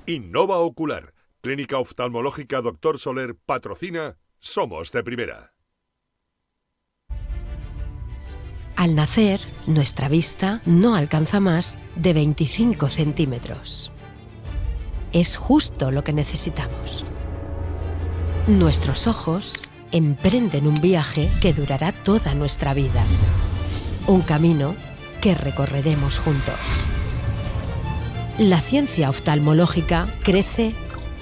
Innova Ocular, Clínica Oftalmológica Dr. Soler patrocina Somos de Primera. Al nacer, nuestra vista no alcanza más de 25 centímetros. Es justo lo que necesitamos. Nuestros ojos emprenden un viaje que durará toda nuestra vida. Un camino que recorreremos juntos. La ciencia oftalmológica crece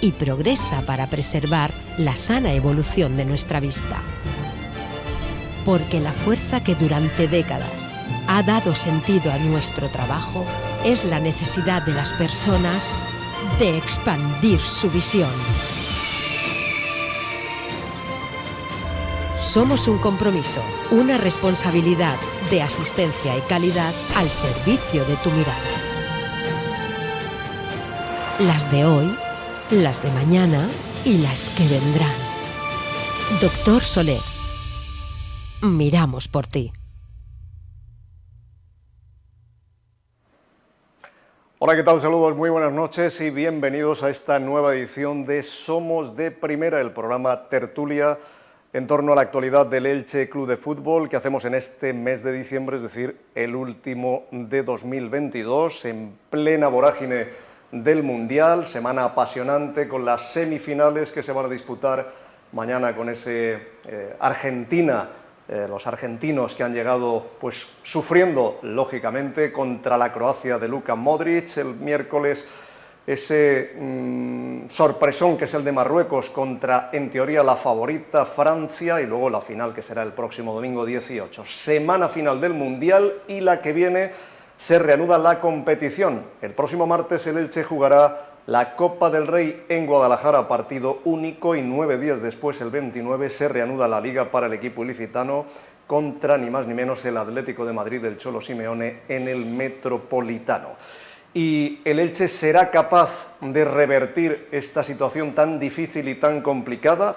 y progresa para preservar la sana evolución de nuestra vista. Porque la fuerza que durante décadas ha dado sentido a nuestro trabajo es la necesidad de las personas de expandir su visión. Somos un compromiso, una responsabilidad de asistencia y calidad al servicio de tu mirada. Las de hoy, las de mañana y las que vendrán. Dr. Soler. Miramos por ti. Hola, ¿qué tal? Saludos, muy buenas noches y bienvenidos a esta nueva edición de Somos de Primera, el programa tertulia en torno a la actualidad del Elche Club de Fútbol que hacemos en este mes de diciembre, es decir, el último de 2022, en plena vorágine del Mundial, semana apasionante con las semifinales que se van a disputar mañana con ese Argentina, los argentinos que han llegado pues sufriendo lógicamente contra la Croacia de Luka Modric, el miércoles ese sorpresón que es el de Marruecos contra, en teoría, la favorita Francia, y luego la final que será el próximo domingo 18. Semana final del Mundial y la que viene se reanuda la competición. El próximo martes el Elche jugará la Copa del Rey en Guadalajara, partido único, y 9 días después, el 29, se reanuda la Liga para el equipo ilicitano contra ni más ni menos el Atlético de Madrid del Cholo Simeone en el Metropolitano. Y el Elche será capaz de revertir esta situación tan difícil y tan complicada.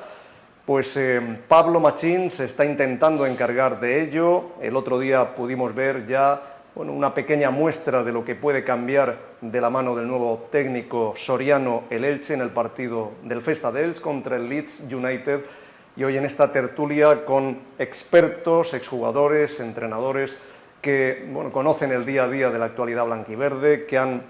Pues Pablo Machín se está intentando encargar de ello. El otro día pudimos ver ya una pequeña muestra de lo que puede cambiar de la mano del nuevo técnico soriano el Elche en el partido del Festa de Elche contra el Leeds United. Y hoy en esta tertulia con expertos, exjugadores, entrenadores que conocen el día a día de la actualidad blanquiverde, que han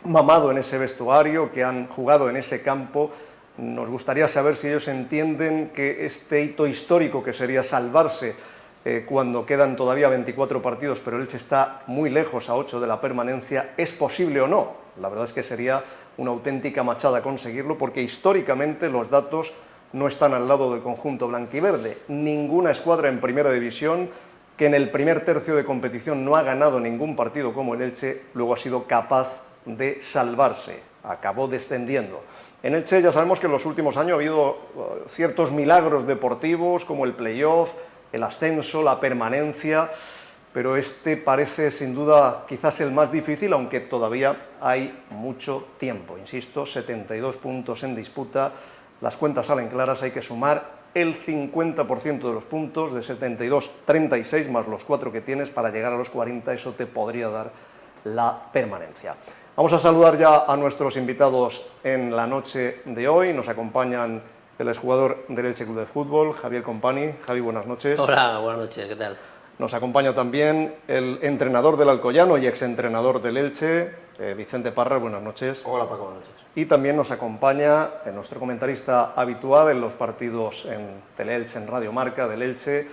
mamado en ese vestuario, que han jugado en ese campo. Nos gustaría saber si ellos entienden que este hito histórico que sería salvarse cuando quedan todavía 24 partidos, pero el Elche está muy lejos, a 8 de la permanencia, ¿es posible o no? La verdad es que sería una auténtica machada conseguirlo, porque históricamente los datos no están al lado del conjunto blanquiverde. Ninguna escuadra en primera división que en el primer tercio de competición no ha ganado ningún partido como el Elche, luego ha sido capaz de salvarse, acabó descendiendo. En Elche ya sabemos que en los últimos años ha habido ciertos milagros deportivos como el playoff, el ascenso, la permanencia, pero este parece sin duda quizás el más difícil, aunque todavía hay mucho tiempo. Insisto, 72 puntos en disputa, las cuentas salen claras, hay que sumar el 50% de los puntos, de 72, 36 más los 4 que tienes para llegar a los 40, eso te podría dar la permanencia. Vamos a saludar ya a nuestros invitados en la noche de hoy. Nos acompañan el exjugador del Elche Club de Fútbol, Javier Company. Javi, buenas noches. Hola, buenas noches, ¿qué tal? Nos acompaña también el entrenador del Alcoyano y exentrenador del Elche, Vicente Parra, buenas noches. Hola Paco, buenas noches. Y también nos acompaña nuestro comentarista habitual en los partidos en Teleelche, en Radio Marca del Elche,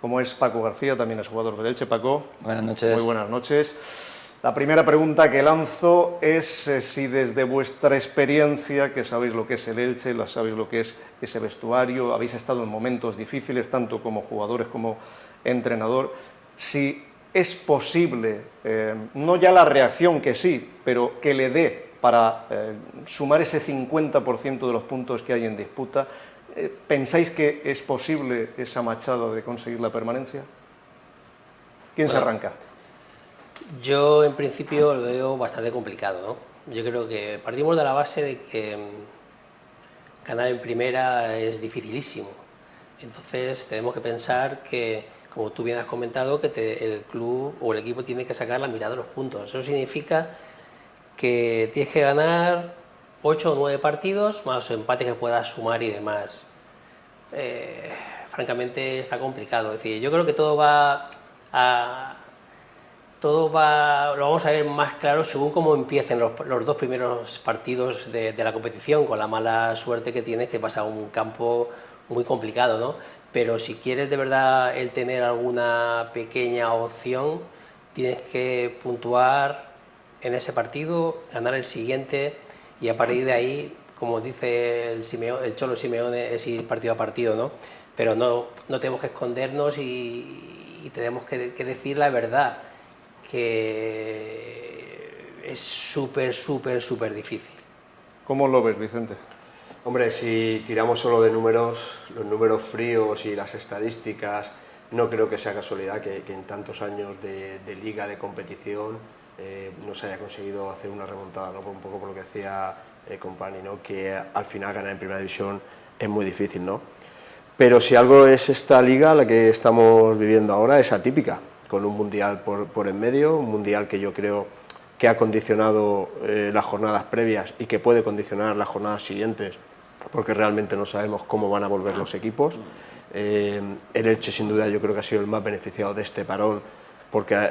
como es Paco García, también es jugador del Elche. Paco. Buenas noches. Muy buenas noches. La primera pregunta que lanzo es si desde vuestra experiencia, que sabéis lo que es el Elche, sabéis lo que es ese vestuario, habéis estado en momentos difíciles, tanto como jugadores como entrenador, si es posible, no ya la reacción que sí, pero que le dé para sumar ese 50% de los puntos que hay en disputa. ¿Pensáis que es posible esa machada de conseguir la permanencia? ¿Quién se arranca? Yo en principio lo veo bastante complicado, ¿no? Yo creo que partimos de la base de que ganar en primera es dificilísimo. Entonces tenemos que pensar que, como tú bien has comentado, que el club o el equipo tiene que sacar la mitad de los puntos. Eso significa que tienes que ganar 8 o 9 partidos, más los empates que pueda sumar y demás. Francamente está complicado. Es decir, yo creo que lo vamos a ver más claro según cómo empiecen los 2 primeros partidos de la competición, con la mala suerte que tienes, que pasa a un campo muy complicado, ¿no? Pero si quieres de verdad el tener alguna pequeña opción, tienes que puntuar en ese partido, ganar el siguiente, y a partir de ahí, como dice el Cholo Simeone, es ir partido a partido, ¿no? Pero no tenemos que escondernos y tenemos que decir la verdad, que es súper difícil. ¿Cómo lo ves, Vicente? Hombre, si tiramos solo de números, los números fríos y las estadísticas, no creo que sea casualidad que en tantos años de liga, de competición, no se haya conseguido hacer una remontada, ¿no? Un poco por lo que decía Company, ¿no? Que al final ganar en primera división es muy difícil, ¿no? Pero si algo es esta liga, la que estamos viviendo ahora, es atípica, con un mundial por en medio, un mundial que yo creo que ha condicionado las jornadas previas y que puede condicionar las jornadas siguientes, porque realmente no sabemos cómo van a volver los equipos. El Elche, sin duda, yo creo que ha sido el más beneficiado de este parón, porque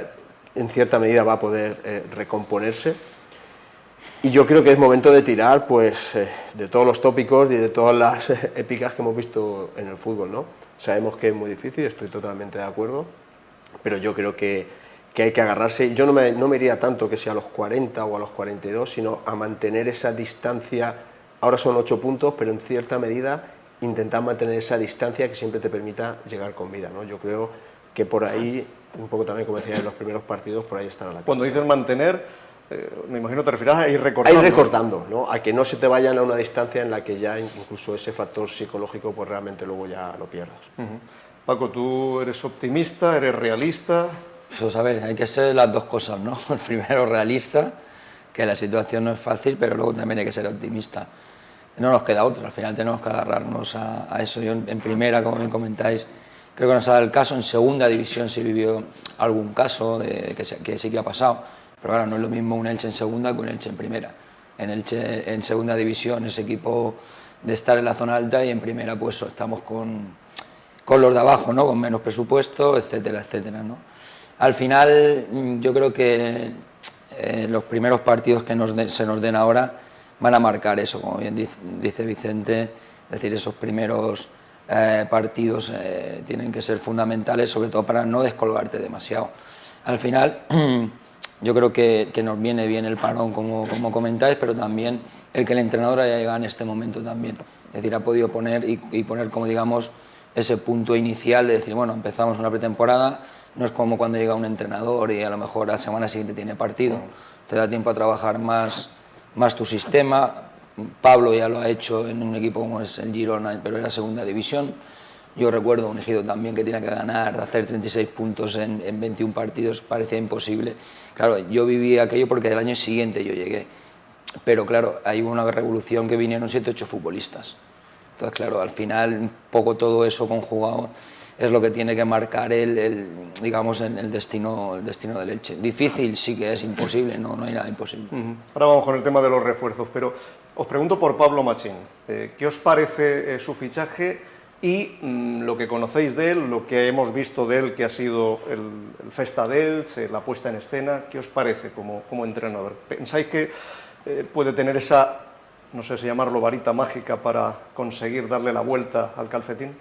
en cierta medida va a poder recomponerse. Y yo creo que es momento de tirar, pues, de todos los tópicos y de todas las épicas que hemos visto en el fútbol, ¿no? Sabemos que es muy difícil, estoy totalmente de acuerdo, pero yo creo que hay que agarrarse. Yo no me iría tanto que sea a los 40 o a los 42, sino a mantener esa distancia. Ahora son 8 puntos, pero en cierta medida intentar mantener esa distancia que siempre te permita llegar con vida, ¿no? Yo creo que por ahí, un poco también, como decía en los primeros partidos, por ahí estará la cosa. Cuando dices mantener, me imagino te refieres a ir recortando. A ir recortando, ¿no? A que no se te vayan a una distancia en la que ya incluso ese factor psicológico pues realmente luego ya lo pierdas. Paco, ¿tú eres optimista, eres realista? Pues a ver, hay que ser las dos cosas, ¿no? El primero, realista, que la situación no es fácil, pero luego también hay que ser optimista. No nos queda otra, al final tenemos que agarrarnos a eso. Yo en primera, como bien comentáis, creo que no se ha dado el caso. En segunda división sí vivió algún caso que sí que ha pasado, pero claro, no es lo mismo un Elche en segunda que un Elche en primera. En Elche en segunda división es equipo de estar en la zona alta, y en primera pues estamos con los de abajo, ¿no? Con menos presupuesto, etcétera, etcétera, ¿no? Al final yo creo que los primeros partidos que se nos den ahora van a marcar eso, como bien dice Vicente, es decir, esos primeros partidos tienen que ser fundamentales, sobre todo para no descolgarte demasiado. Al final yo creo que nos viene bien el parón, como comentáis, pero también el que el entrenador haya llegado en este momento también, es decir, ha podido poner y poner, como digamos, ese punto inicial de decir, bueno, empezamos una pretemporada. No es como cuando llega un entrenador y a lo mejor la semana siguiente tiene partido, te da tiempo a trabajar más tu sistema. Pablo ya lo ha hecho en un equipo como es el Girona, pero era segunda división. Yo recuerdo un Ejido también que tiene que ganar, hacer 36 puntos en 21 partidos, parecía imposible. Claro, yo viví aquello porque el año siguiente yo llegué, pero claro, hay una revolución que vinieron 7 o 8 futbolistas. Entonces, claro, al final un poco todo eso conjugado es lo que tiene que marcar digamos, el destino del Elche. Difícil sí que es, imposible, no hay nada imposible. Ahora vamos con el tema de los refuerzos, pero os pregunto por Pablo Machín. ¿Qué os parece su fichaje y lo que conocéis de él, lo que hemos visto de él, que ha sido el Festa de Elche, la puesta en escena? ¿Qué os parece como entrenador? ¿Pensáis que puede tener esa, no sé si llamarlo varita mágica, para conseguir darle la vuelta al calcetín?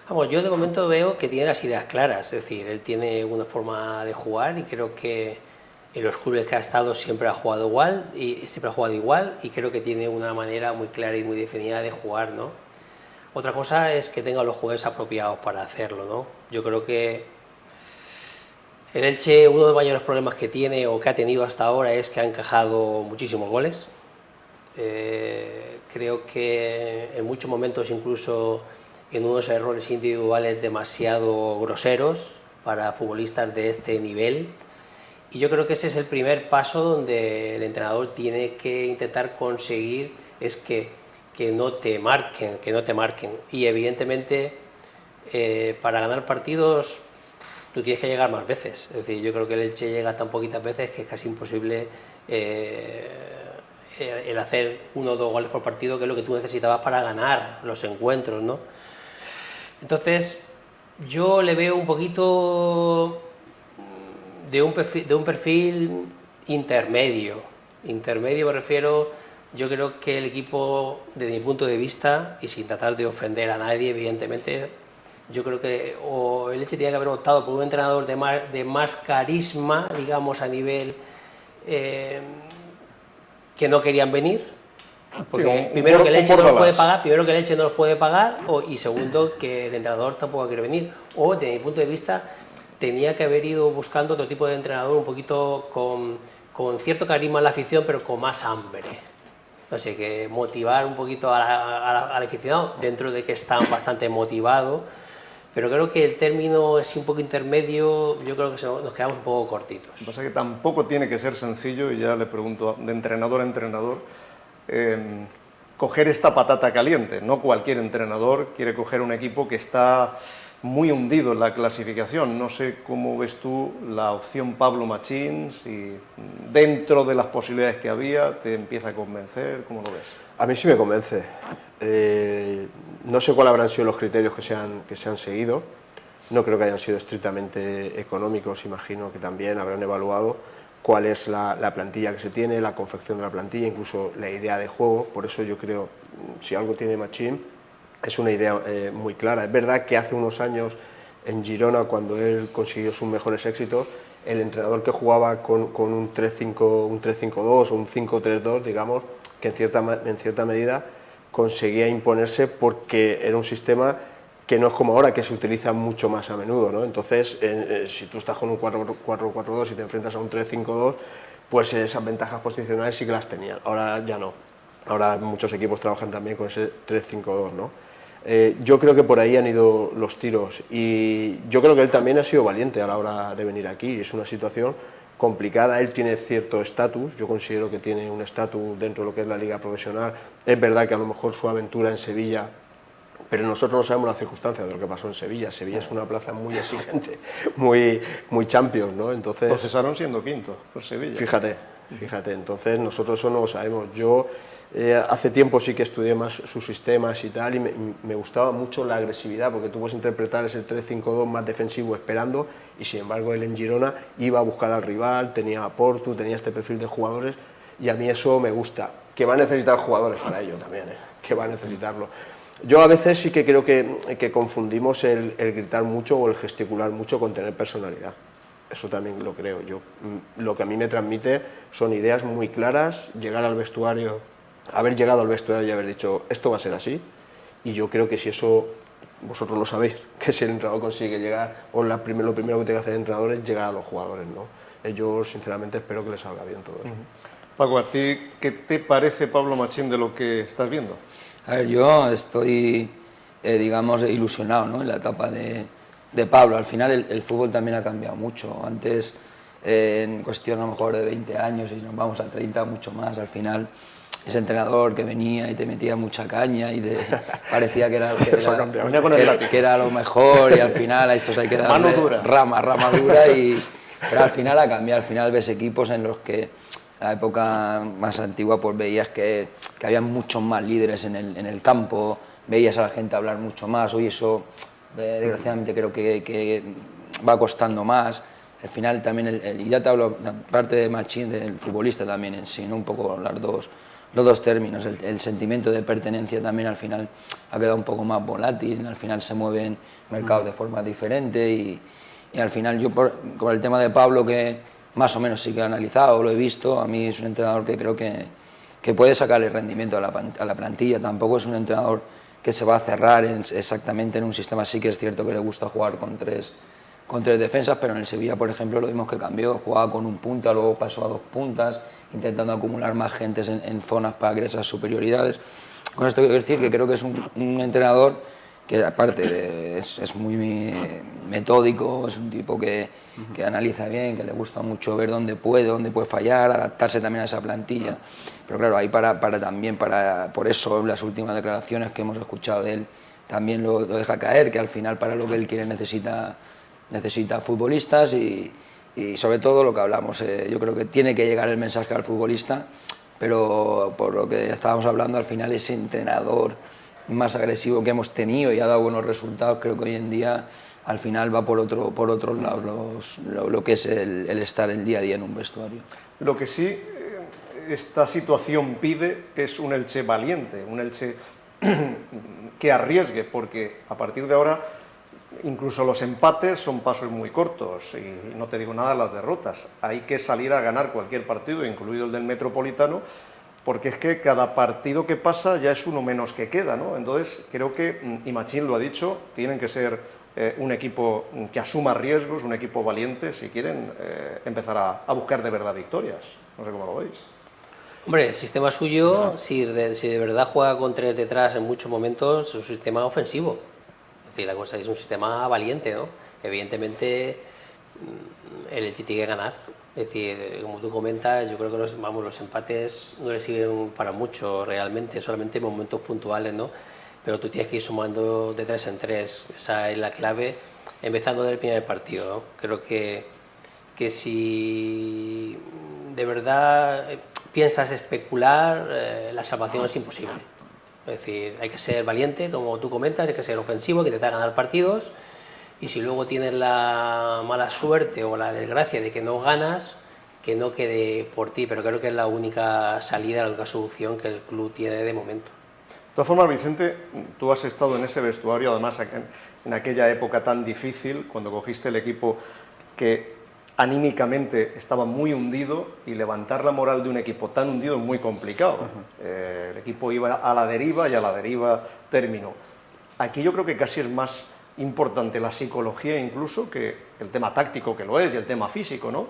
Vamos, yo de momento veo que tiene las ideas claras, es decir, él tiene una forma de jugar y creo que en los clubes que ha estado siempre ha jugado igual y creo que tiene una manera muy clara y muy definida de jugar, ¿no? Otra cosa es que tenga los jugadores apropiados para hacerlo, ¿no? Yo creo que el Elche, uno de los mayores problemas que tiene o que ha tenido hasta ahora es que ha encajado muchísimos goles. Creo que en muchos momentos incluso en unos errores individuales demasiado groseros para futbolistas de este nivel, y yo creo que ese es el primer paso donde el entrenador tiene que intentar conseguir es que no te marquen, y evidentemente para ganar partidos tú tienes que llegar más veces, es decir, yo creo que el Elche llega tan poquitas veces que es casi imposible el hacer 1 o 2 goles por partido, que es lo que tú necesitabas para ganar los encuentros, ¿no? Entonces, yo le veo un poquito de un perfil intermedio. Intermedio me refiero, yo creo que el equipo, desde mi punto de vista, y sin tratar de ofender a nadie, evidentemente, yo creo que o el Elche tenía que haber optado por un entrenador de más carisma, digamos, a nivel que no querían venir, porque Sí, primero que el Elche no los puede Bordalás. pagar, y segundo que el entrenador tampoco quiere venir, o desde mi punto de vista tenía que haber ido buscando otro tipo de entrenador un poquito con cierto carisma en la afición, pero con más hambre. No sé, que motivar un poquito al aficionado, dentro de que están bastante motivados, pero creo que el término es un poco intermedio, yo creo que nos quedamos un poco cortitos. Lo que pasa es que tampoco tiene que ser sencillo, y ya le pregunto de entrenador a entrenador, coger esta patata caliente. No cualquier entrenador quiere coger un equipo que está muy hundido en la clasificación. No sé cómo ves tú la opción Pablo Machín, si dentro de las posibilidades que había te empieza a convencer, ¿cómo lo ves? A mí sí me convence. No sé cuáles habrán sido los criterios que se han seguido. No creo que hayan sido estrictamente económicos. Imagino que también habrán evaluado cuál es la plantilla que se tiene, la confección de la plantilla, incluso la idea de juego. Por eso yo creo, si algo tiene Machín, es una idea muy clara. Es verdad que hace unos años en Girona, cuando él consiguió sus mejores éxitos, el entrenador que jugaba con un 3-5-2 o un 5-3-2, digamos, que en cierta medida conseguía imponerse, porque era un sistema que no es como ahora, que se utiliza mucho más a menudo, ¿no? Entonces, si tú estás con un 4-4-2 y te enfrentas a un 3-5-2, pues esas ventajas posicionales sí que las tenían, ahora ya no. Ahora muchos equipos trabajan también con ese 3-5-2, ¿no? Yo creo que por ahí han ido los tiros, y yo creo que él también ha sido valiente a la hora de venir aquí. Es una situación complicada, él tiene cierto estatus, yo considero que tiene un estatus dentro de lo que es la liga profesional. Es verdad que a lo mejor su aventura en Sevilla, pero nosotros no sabemos las circunstancias de lo que pasó en Sevilla. Sevilla es una plaza muy exigente, muy Champions, ¿no? Entonces, Lo cesaron siendo quinto por Sevilla. Fíjate, entonces nosotros eso no lo sabemos. Yo hace tiempo sí que estudié más sus sistemas y tal, y me gustaba mucho la agresividad, porque tú puedes interpretar ese 3-5-2 más defensivo esperando, y sin embargo él en Girona iba a buscar al rival, tenía a Portu, tenía este perfil de jugadores, y a mí eso me gusta. Que va a necesitar jugadores para ello también, que va a necesitarlo. Yo a veces sí que creo que confundimos el gritar mucho o el gesticular mucho con tener personalidad. Eso también lo creo. Lo que a mí me transmite son ideas muy claras, haber llegado al vestuario y haber dicho, esto va a ser así, y yo creo que si eso, vosotros lo sabéis, que si el entrenador consigue llegar, o lo primero que tiene que hacer el entrenador es llegar a los jugadores, ¿no? Yo sinceramente espero que les salga bien todo eso. Paco, ¿a ti qué te parece Pablo Machín de lo que estás viendo? A ver, yo estoy, digamos, ilusionado, ¿no?, en la etapa de Pablo. Al final el fútbol también ha cambiado mucho. Antes, en cuestión a lo mejor de 20 años, y nos vamos a 30, mucho más, al final ese entrenador que venía y te metía mucha caña y parecía que era lo mejor, y al final a estos hay que darle rama dura, pero al final ha cambiado. Al final ves equipos en los que en la época más antigua pues veías que había muchos más líderes en el campo, veías a la gente hablar mucho más. Hoy eso desgraciadamente creo que va costando más. Al final también, y ya te hablo, parte de Machín, del futbolista también en sí, ¿no? Un poco los dos términos. El sentimiento de pertenencia también al final ha quedado un poco más volátil, al final se mueven mercados de forma diferente, y al final yo con el tema de Pablo, que más o menos sí que he analizado, lo he visto, a mí es un entrenador que creo que puede sacarle rendimiento a la plantilla. Tampoco es un entrenador que se va a cerrar exactamente en un sistema. Sí que es cierto que le gusta jugar con tres defensas, pero en el Sevilla, por ejemplo, lo vimos que cambió, jugaba con un punta, luego pasó a 2 puntas, intentando acumular más gentes en zonas para crear esas superioridades. Con esto quiero decir que creo que es un entrenador que, aparte es muy metódico, es un tipo que analiza bien, que le gusta mucho ver dónde puede fallar, adaptarse también a esa plantilla. Pero claro, ahí por eso las últimas declaraciones que hemos escuchado de él también lo deja caer, que al final para lo que él quiere necesita futbolistas, y sobre todo lo que hablamos, yo creo que tiene que llegar el mensaje al futbolista pero por lo que estábamos hablando, al final ese entrenador más agresivo que hemos tenido y ha dado buenos resultados, creo que hoy en día al final va por otros lados lo que es el estar el día a día en un vestuario. Lo que sí esta situación pide es un Elche valiente, un Elche que arriesgue, porque a partir de ahora incluso los empates son pasos muy cortos y no te digo nada de las derrotas. Hay que salir a ganar cualquier partido, incluido el del Metropolitano, porque es que cada partido que pasa ya es uno menos que queda, ¿no? Entonces creo que, y Machín lo ha dicho, tienen que ser un equipo que asuma riesgos, un equipo valiente si quieren empezar a buscar de verdad victorias. No sé cómo lo veis. Hombre, el sistema suyo, si de verdad juega con 3 detrás en muchos momentos, es un sistema ofensivo. Es decir, la cosa es un sistema valiente, ¿no? Evidentemente, el Elche tiene que ganar. Es decir, como tú comentas, yo creo que los empates no le sirven para mucho realmente, solamente en momentos puntuales, ¿no? Pero tú tienes que ir sumando de 3 en 3, esa es la clave, empezando del primer partido, ¿no? Creo que si de verdad piensas especular, la salvación es imposible. Es decir, hay que ser valiente, como tú comentas, hay que ser ofensivo, que te da ganar partidos, y si luego tienes la mala suerte o la desgracia de que no ganas, que no quede por ti, pero creo que es la única salida, la única solución que el club tiene de momento. De todas formas, Vicente, tú has estado en ese vestuario, además en aquella época tan difícil, cuando cogiste el equipo que anímicamente estaba muy hundido, y levantar la moral de un equipo tan hundido es muy complicado. El equipo iba a la deriva y a la deriva terminó. Aquí yo creo que casi es más importante la psicología incluso que el tema táctico, que lo es, y el tema físico, ¿no?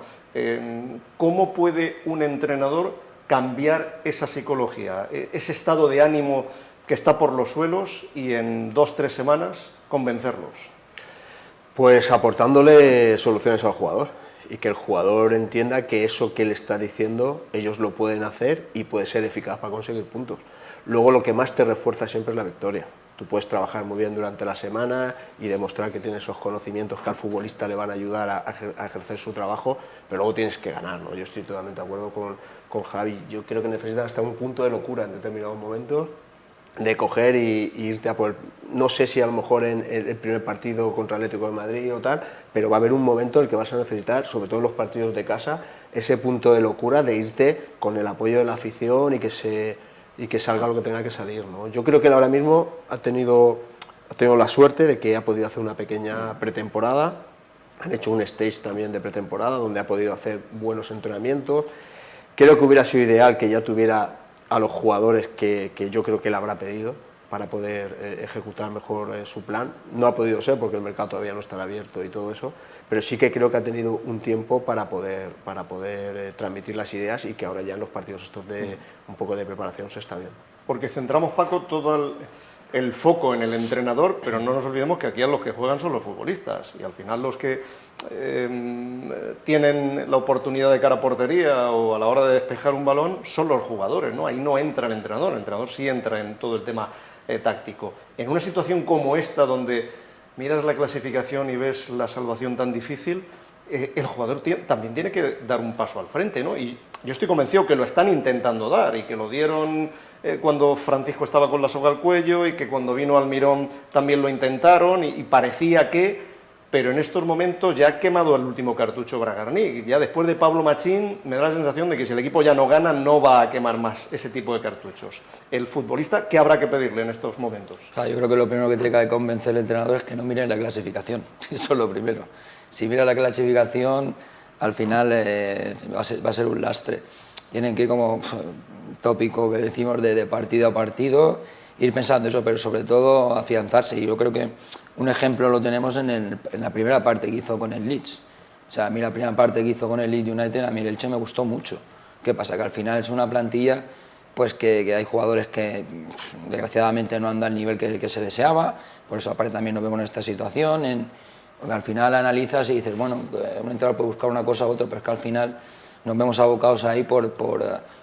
¿Cómo puede un entrenador cambiar esa psicología, ese estado de ánimo que está por los suelos, y en 2-3 semanas convencerlos? Pues aportándole soluciones al jugador, y que el jugador entienda que eso que le está diciendo ellos lo pueden hacer y puede ser eficaz para conseguir puntos. Luego lo que más te refuerza siempre es la victoria. Tú puedes trabajar muy bien durante la semana y demostrar que tienes esos conocimientos que al futbolista le van a ayudar a ejercer su trabajo, pero luego tienes que ganar, ¿no? Yo estoy totalmente de acuerdo con Javi. Yo creo que necesitas hasta un punto de locura en determinados momentos, de coger y irte a por... No sé si a lo mejor en el primer partido contra el Atlético de Madrid o tal, pero va a haber un momento en el que vas a necesitar, sobre todo en los partidos de casa, ese punto de locura de irte con el apoyo de la afición y que salga lo que tenga que salir, ¿no? Yo creo que él ahora mismo ha tenido la suerte de que ha podido hacer una pequeña pretemporada, han hecho un stage también de pretemporada donde ha podido hacer buenos entrenamientos. Creo que hubiera sido ideal que ya tuviera a los jugadores que yo creo que él habrá pedido para poder ejecutar mejor su plan. No ha podido ser porque el mercado todavía no está abierto y todo eso, pero sí que creo que ha tenido un tiempo para poder transmitir las ideas, y que ahora ya en los partidos estos de un poco de preparación se está bien. Porque centramos, Paco, todo el foco en el entrenador, pero no nos olvidemos que aquí los que juegan son los futbolistas, y al final los que tienen la oportunidad de cara a portería o a la hora de despejar un balón son los jugadores, ¿no? Ahí no entra el entrenador sí entra en todo el tema táctico. En una situación como esta, donde miras la clasificación y ves la salvación tan difícil, el jugador también tiene que dar un paso al frente, ¿no? Y yo estoy convencido que lo están intentando dar, y que lo dieron cuando Francisco estaba con la soga al cuello, y que cuando vino Almirón también lo intentaron, y parecía que... Pero en estos momentos ya ha quemado el último cartucho Bragarnik. Ya después de Pablo Machín me da la sensación de que si el equipo ya no gana, no va a quemar más ese tipo de cartuchos. El futbolista, ¿qué habrá que pedirle en estos momentos? Yo creo que lo primero que tiene que convencer el entrenador es que no mire la clasificación. Eso es lo primero. Si mira la clasificación, al final va a ser un lastre. Tienen que ir como tópico que decimos de partido a partido, ir pensando eso, pero sobre todo afianzarse. Y yo creo que un ejemplo lo tenemos en la primera parte que hizo con el Leeds. O sea, a mí la primera parte que hizo con el Leeds United, a mí el Elche me gustó mucho. ¿Qué pasa? Que al final es una plantilla pues que hay jugadores que desgraciadamente no andan al nivel que se deseaba, por eso aparte también nos vemos en esta situación, porque al final analizas y dices, bueno, un entrenador puede buscar una cosa u otra, pero es que al final nos vemos abocados ahí por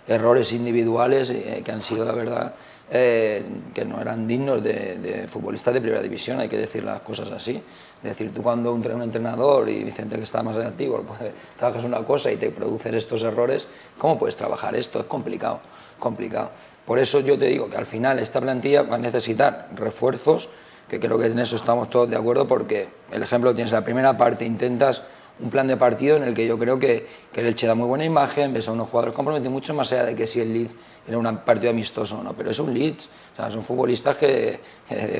errores individuales que han sido, la verdad, que no eran dignos de futbolistas de primera división, hay que decir las cosas así. Es decir, tú cuando un entrenador, y Vicente que está más activo, pues, trabajas una cosa y te producen estos errores, ¿cómo puedes trabajar esto? Es complicado, complicado. Por eso yo te digo que al final esta plantilla va a necesitar refuerzos, que creo que en eso estamos todos de acuerdo, porque el ejemplo tienes en la primera parte, intentas un plan de partido en el que yo creo que el Elche da muy buena imagen, ves a unos jugadores comprometidos, mucho más allá de que si el Leeds era un partido amistoso o no, pero es un Leeds, o sea, son futbolistas de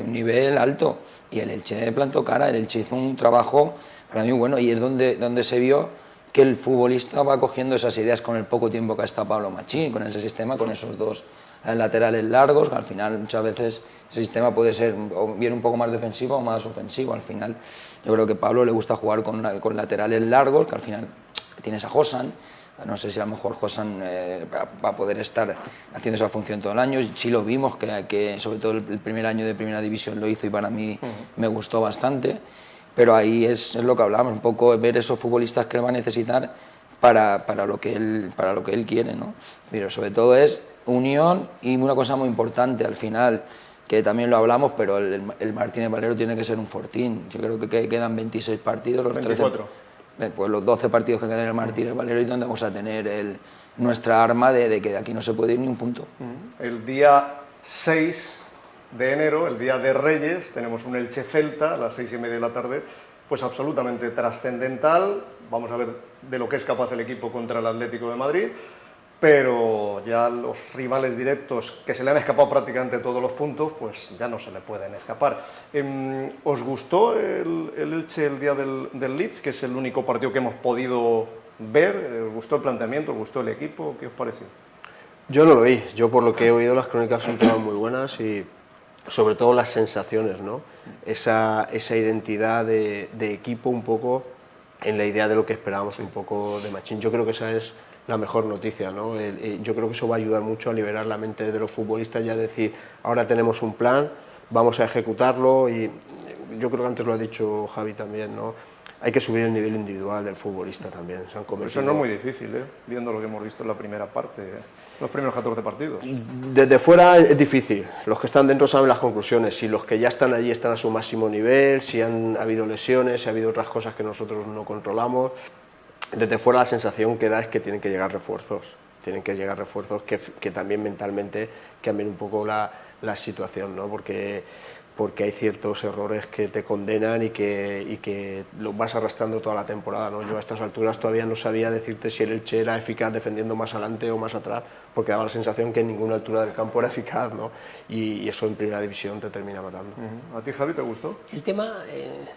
un nivel alto, y el Elche plantó cara, el Elche hizo un trabajo para mí bueno, y es donde se vio que el futbolista va cogiendo esas ideas con el poco tiempo que ha estado Pablo Machín, con ese sistema, con esos dos laterales largos, que al final muchas veces ese sistema puede ser o bien un poco más defensivo o más ofensivo. Al final yo creo que a Pablo le gusta jugar con laterales largos, que al final tienes a Josan, no sé si a lo mejor Josan va a poder estar haciendo esa función todo el año. Sí lo vimos, que sobre todo el primer año de primera división lo hizo y para mí me gustó bastante, pero ahí es lo que hablamos, un poco ver esos futbolistas que él va a necesitar para lo que él quiere, ¿no? Pero sobre todo es unión, y una cosa muy importante al final, que también lo hablamos, pero el Martínez Valero tiene que ser un fortín. Yo creo que quedan 26 partidos, los 24. Pues los 12 partidos que quedan en el Martínez Valero, y donde vamos a tener nuestra arma de que de aquí no se puede ir ni un punto. El día 6 de enero, el día de Reyes, tenemos un Elche Celta a las 6:30 de la tarde, pues absolutamente trascendental. Vamos a ver de lo que es capaz el equipo contra el Atlético de Madrid, pero ya los rivales directos, que se le han escapado prácticamente todos los puntos, pues ya no se le pueden escapar. ¿Os gustó el Elche el día del Leeds, que es el único partido que hemos podido ver? ¿Os gustó el planteamiento? ¿Os gustó el equipo? ¿Qué os pareció? Yo no lo vi, yo por lo que he oído las crónicas son todas muy buenas, y sobre todo las sensaciones, ¿no? Esa identidad de equipo un poco en la idea de lo que esperábamos un poco de Machín. Yo creo que esa es la mejor noticia, ¿no? Yo creo que eso va a ayudar mucho a liberar la mente de los futbolistas, ya decir, ahora tenemos un plan, vamos a ejecutarlo, y yo creo que antes lo ha dicho Javi también, ¿no? Hay que subir el nivel individual del futbolista también. Se han Eso no es muy difícil, viendo lo que hemos visto en la primera parte, los primeros 14 partidos. Desde fuera es difícil, los que están dentro saben las conclusiones, si los que ya están allí están a su máximo nivel, si han habido lesiones, si ha habido otras cosas que nosotros no controlamos. Desde fuera la sensación que da es que tienen que llegar refuerzos, que también mentalmente cambien un poco la situación, ¿no? Porque hay ciertos errores que te condenan y que los vas arrastrando toda la temporada, ¿no? Yo a estas alturas todavía no sabía decirte si el Elche era eficaz defendiendo más adelante o más atrás, porque daba la sensación que en ninguna altura del campo era eficaz, ¿no? Y eso en primera división te termina matando. ¿A ti, Javi, te gustó? El tema,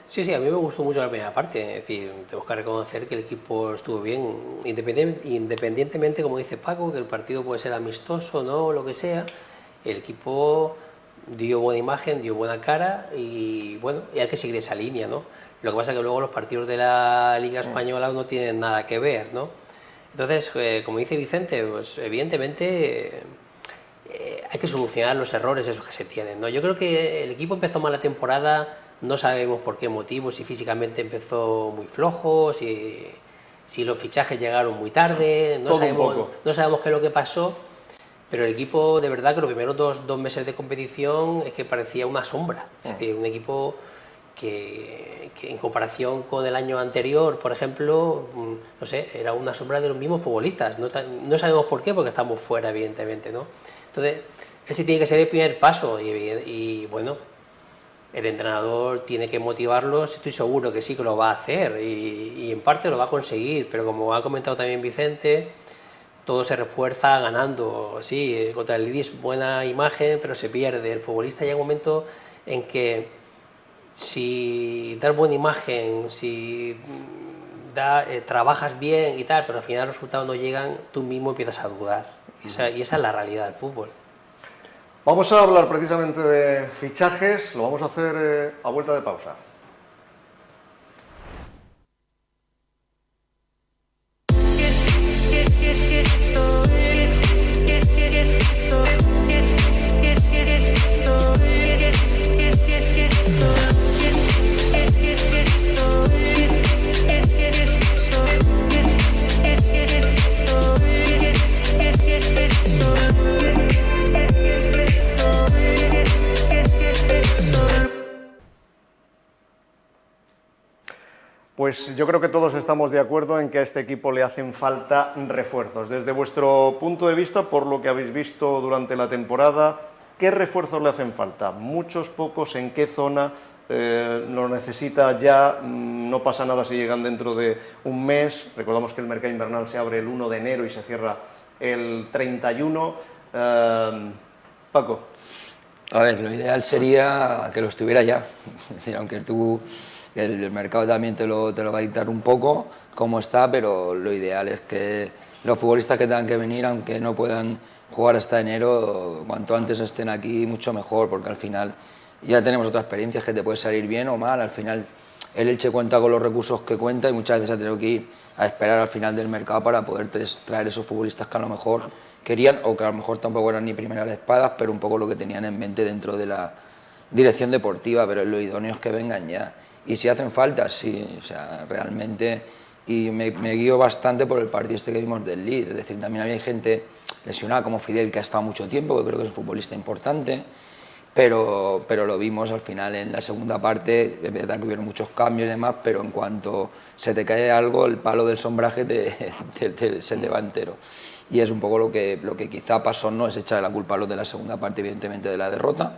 sí, a mí me gustó mucho la primera parte, es decir, tenemos que reconocer que el equipo estuvo bien, independientemente, como dice Paco, que el partido puede ser amistoso, ¿no?, lo que sea, el equipo dio buena imagen, dio buena cara, y bueno, y hay que seguir esa línea, ¿no? Lo que pasa es que luego los partidos de la Liga Española no tienen nada que ver, ¿no? Entonces, como dice Vicente, pues evidentemente hay que solucionar los errores esos que se tienen, ¿no? Yo creo que el equipo empezó mal la temporada, no sabemos por qué motivo, si físicamente empezó muy flojo, si los fichajes llegaron muy tarde, no sabemos qué es lo que pasó. Pero el equipo, de verdad, que los primeros dos meses de competición es que parecía una sombra. Es decir, un equipo que en comparación con el año anterior, por ejemplo, no sé, era una sombra de los mismos futbolistas. No sabemos por qué, porque estamos fuera, evidentemente, ¿no? Entonces, ese tiene que ser el primer paso. Y bueno, el entrenador tiene que motivarlos, estoy seguro que sí que lo va a hacer. Y en parte lo va a conseguir. Pero como ha comentado también Vicente, todo se refuerza ganando. Sí, contra el Leeds buena imagen, pero se pierde. El futbolista llega un momento en que si das buena imagen, si trabajas bien y tal, pero al final los resultados no llegan, tú mismo empiezas a dudar. Y esa es la realidad del fútbol. Vamos a hablar precisamente de fichajes, lo vamos a hacer a vuelta de pausa. Pues yo creo que todos estamos de acuerdo en que a este equipo le hacen falta refuerzos. Desde vuestro punto de vista, por lo que habéis visto durante la temporada, ¿qué refuerzos le hacen falta? ¿Muchos, pocos? ¿En qué zona? ¿Lo necesita ya? No pasa nada si llegan dentro de un mes. Recordamos que el mercado invernal se abre el 1 de enero y se cierra el 31. Paco. A ver, lo ideal sería que lo estuviera ya. Es decir, aunque el mercado también te lo va a dictar un poco cómo está, pero lo ideal es que los futbolistas que tengan que venir, aunque no puedan jugar hasta enero, cuanto antes estén aquí, mucho mejor, porque al final ya tenemos otras experiencias que te puede salir bien o mal. Al final el Elche cuenta con los recursos que cuenta y muchas veces ha tenido que ir a esperar al final del mercado para poder traer esos futbolistas que a lo mejor querían o que a lo mejor tampoco eran ni primeras espadas, pero un poco lo que tenían en mente dentro de la dirección deportiva. Pero lo idóneo es que vengan ya. Y si hacen falta, sí, o sea, realmente, y me guío bastante por el partido este que vimos del Lille, es decir, también había gente lesionada como Fidel, que ha estado mucho tiempo, que creo que es un futbolista importante, pero lo vimos al final en la segunda parte, es verdad que hubieron muchos cambios y demás, pero en cuanto se te cae algo, el palo del sombraje se te va entero. Y es un poco lo que quizá pasó, no es echarle la culpa a los de la segunda parte, evidentemente, de la derrota,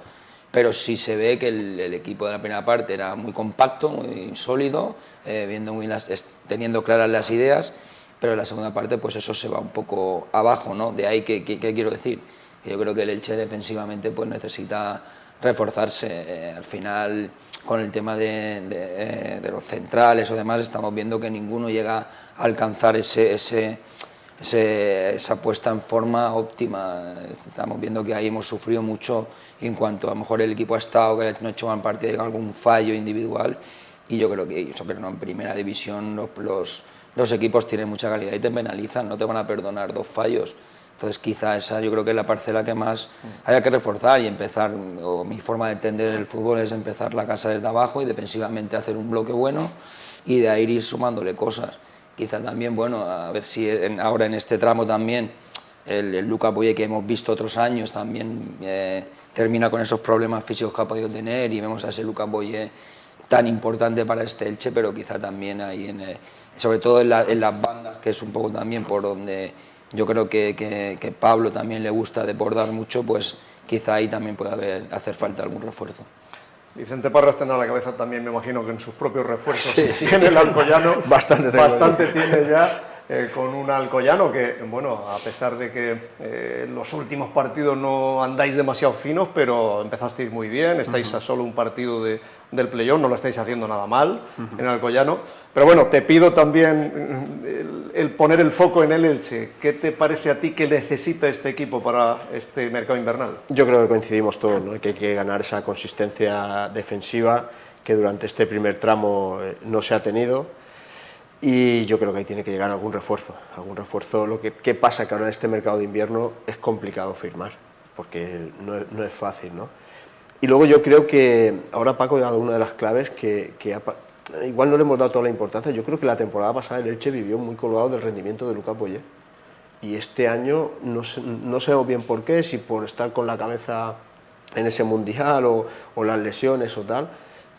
pero sí se ve que el equipo de la primera parte era muy compacto, muy sólido, teniendo claras las ideas, pero en la segunda parte pues eso se va un poco abajo, ¿no? De ahí, ¿qué quiero decir? Que yo creo que el Elche defensivamente pues necesita reforzarse. Al final, con el tema de los centrales o demás, estamos viendo que ninguno llega a alcanzar esa puesta en forma óptima. Estamos viendo que ahí hemos sufrido mucho en cuanto a lo mejor el equipo ha estado, que no ha hecho mal partido, hay algún fallo individual, y yo creo que pero no, en primera división los equipos tienen mucha calidad y te penalizan, no te van a perdonar 2 fallos. Entonces quizá esa yo creo que es la parcela que más haya que reforzar y empezar, o mi forma de entender el fútbol es empezar la casa desde abajo y defensivamente hacer un bloque bueno y de ahí ir sumándole cosas. Quizá también, bueno, a ver si ahora en este tramo también el Lucas Boye, que hemos visto otros años, también termina con esos problemas físicos que ha podido tener y vemos a ese Lucas Boye tan importante para este Elche, pero quizá también ahí, sobre todo en las bandas, que es un poco también por donde yo creo que Pablo también le gusta desbordar mucho, pues quizá ahí también puede hacer falta algún refuerzo. Vicente Parras tendrá la cabeza también, me imagino, que en sus propios refuerzos sí. Tiene el Alcoyano, bastante tiene ya, con un Alcoyano que, bueno, a pesar de que los últimos partidos no andáis demasiado finos, pero empezasteis muy bien, estáis a solo un partido del playoff, no lo estáis haciendo nada mal en el Alcoyano. Pero bueno, te pido también el poner el foco en el Elche. ¿Qué te parece a ti que necesita este equipo para este mercado invernal? Yo creo que coincidimos todos, ¿no? Que hay que ganar esa consistencia defensiva que durante este primer tramo no se ha tenido. Y yo creo que ahí tiene que llegar algún refuerzo. ¿Qué pasa? Que ahora en este mercado de invierno es complicado firmar, porque no es fácil, ¿no? Y luego yo creo que ahora Paco ha dado una de las claves que igual no le hemos dado toda la importancia. Yo creo que la temporada pasada el Elche vivió muy colgado del rendimiento de Lucas Boye. Y este año no sabemos bien por qué, si por estar con la cabeza en ese mundial o las lesiones o tal,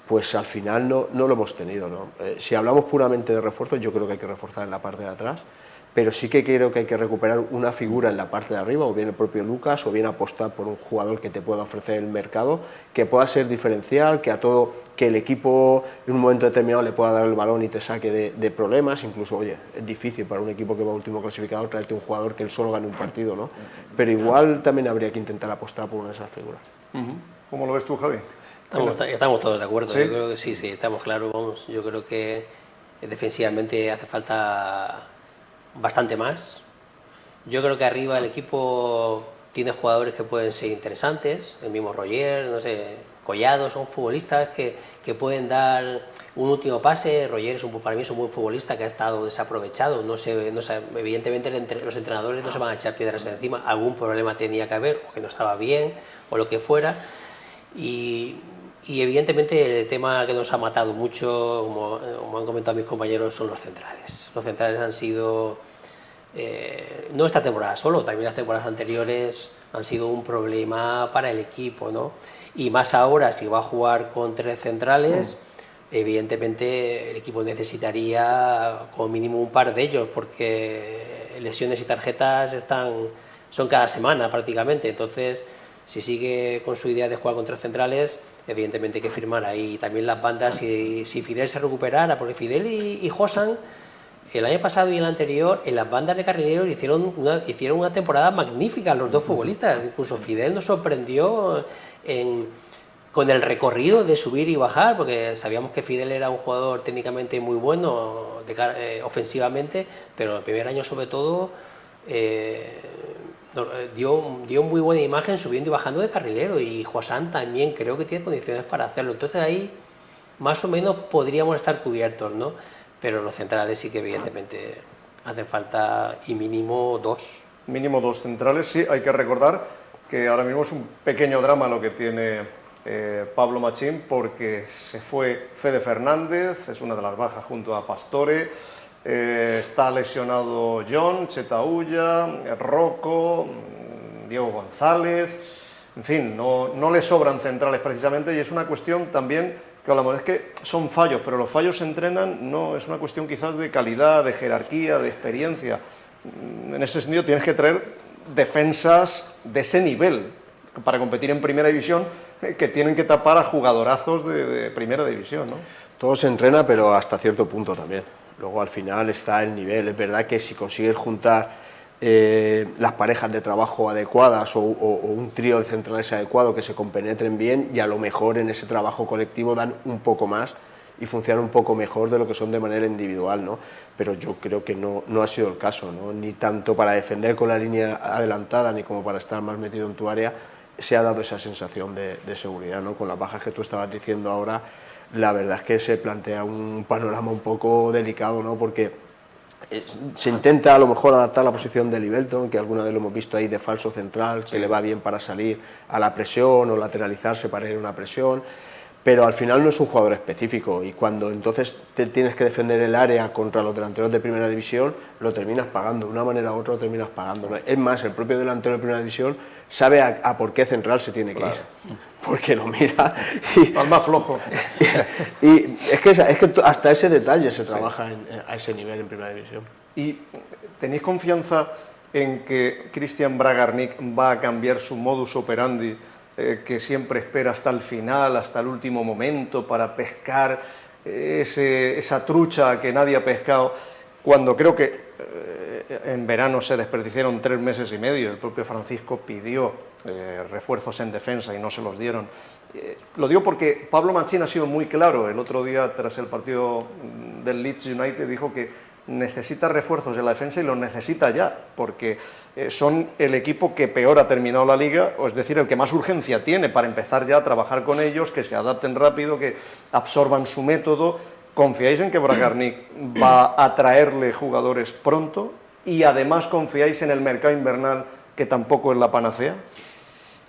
pues al final no lo hemos tenido, ¿no? Si hablamos puramente de refuerzos, yo creo que hay que reforzar en la parte de atrás, pero sí que creo que hay que recuperar una figura en la parte de arriba, o bien el propio Lucas, o bien apostar por un jugador que te pueda ofrecer el mercado, que pueda ser diferencial, que el equipo en un momento determinado le pueda dar el balón y te saque de problemas. Incluso, oye, es difícil para un equipo que va último clasificado traerte un jugador que él solo gane un partido, ¿no? Pero igual también habría que intentar apostar por una de esas figuras. ¿Cómo lo ves tú, Javi? Estamos todos de acuerdo. ¿Sí? Yo creo que sí, estamos claros. Vamos, yo creo que defensivamente hace falta bastante más. Yo creo que arriba el equipo tiene jugadores que pueden ser interesantes, el mismo Roger, no sé, Collado, son futbolistas que pueden dar un último pase. Roger para mí es un buen futbolista que ha estado desaprovechado. No sé, evidentemente los entrenadores no se van a echar piedras encima, algún problema tenía que haber, o que no estaba bien, o lo que fuera. Y evidentemente el tema que nos ha matado mucho, como han comentado mis compañeros, son los centrales. Los centrales han sido, no esta temporada solo, también las temporadas anteriores han sido un problema para el equipo, ¿no? Y más ahora, si va a jugar con 3 centrales, evidentemente el equipo necesitaría como mínimo un par de ellos, porque lesiones y tarjetas son cada semana prácticamente. Entonces, si sigue con su idea de jugar con 3 centrales, evidentemente hay que firmar ahí también las bandas. Si Fidel se recuperara, porque Fidel y Josan el año pasado y el anterior en las bandas de carrileros hicieron una temporada magnífica los dos futbolistas. Incluso Fidel nos sorprendió con el recorrido de subir y bajar, porque sabíamos que Fidel era un jugador técnicamente muy bueno ofensivamente, pero el primer año sobre todo dio muy buena imagen subiendo y bajando de carrilero, y Josan también creo que tiene condiciones para hacerlo. Entonces ahí más o menos podríamos estar cubiertos, ¿no? Pero los centrales sí que evidentemente hacen falta, y mínimo 2. Mínimo 2 centrales, sí. Hay que recordar que ahora mismo es un pequeño drama lo que tiene Pablo Machín, porque se fue Fede Fernández, es una de las bajas junto a Pastore, está lesionado John, Chetaulla, Rocco, Diego González, en fin, no le sobran centrales precisamente, y es una cuestión también que hablamos, es que son fallos, pero los fallos se entrenan, no es una cuestión quizás de calidad, de jerarquía, de experiencia. En ese sentido tienes que traer defensas de ese nivel para competir en primera división, que tienen que tapar a jugadorazos de primera división, ¿no? Todo se entrena, pero hasta cierto punto también. Luego al final está el nivel. Es verdad que si consigues juntar las parejas de trabajo adecuadas o un trío de centrales adecuado que se compenetren bien, y a lo mejor en ese trabajo colectivo dan un poco más y funcionan un poco mejor de lo que son de manera individual, ¿no? Pero yo creo que no ha sido el caso, ¿no? Ni tanto para defender con la línea adelantada ni como para estar más metido en tu área se ha dado esa sensación de seguridad, ¿no? Con las bajas que tú estabas diciendo ahora, la verdad es que se plantea un panorama un poco delicado, ¿no? Porque se intenta a lo mejor adaptar la posición de Libelton, que alguna vez lo hemos visto ahí de falso central, que le va bien para salir a la presión o lateralizarse para ir a una presión, pero al final no es un jugador específico, y cuando entonces te tienes que defender el área contra los delanteros de primera división, lo terminas pagando, de una manera u otra lo terminas pagando, ¿no? Es más, el propio delantero de primera división sabe a por qué central se tiene que ir, porque lo mira y al más flojo. Y es que hasta ese detalle se trabaja a ese nivel en primera división. ¿Y tenéis confianza en que Cristian Bragarnik va a cambiar su modus operandi, que siempre espera hasta el final, hasta el último momento para pescar esa trucha que nadie ha pescado, cuando creo que en verano se desperdiciaron 3 meses y medio? El propio Francisco pidió refuerzos en defensa y no se los dieron. Lo digo porque Pablo Machín ha sido muy claro. El otro día, tras el partido del Leeds United, dijo que necesita refuerzos en la defensa, y los necesita ya, porque son el equipo que peor ha terminado la liga, o es decir, el que más urgencia tiene para empezar ya a trabajar con ellos, que se adapten rápido, que absorban su método. ¿Confiáis en que Bragarnik va a traerle jugadores pronto? Y además, ¿confiáis en el mercado invernal, que tampoco es la panacea?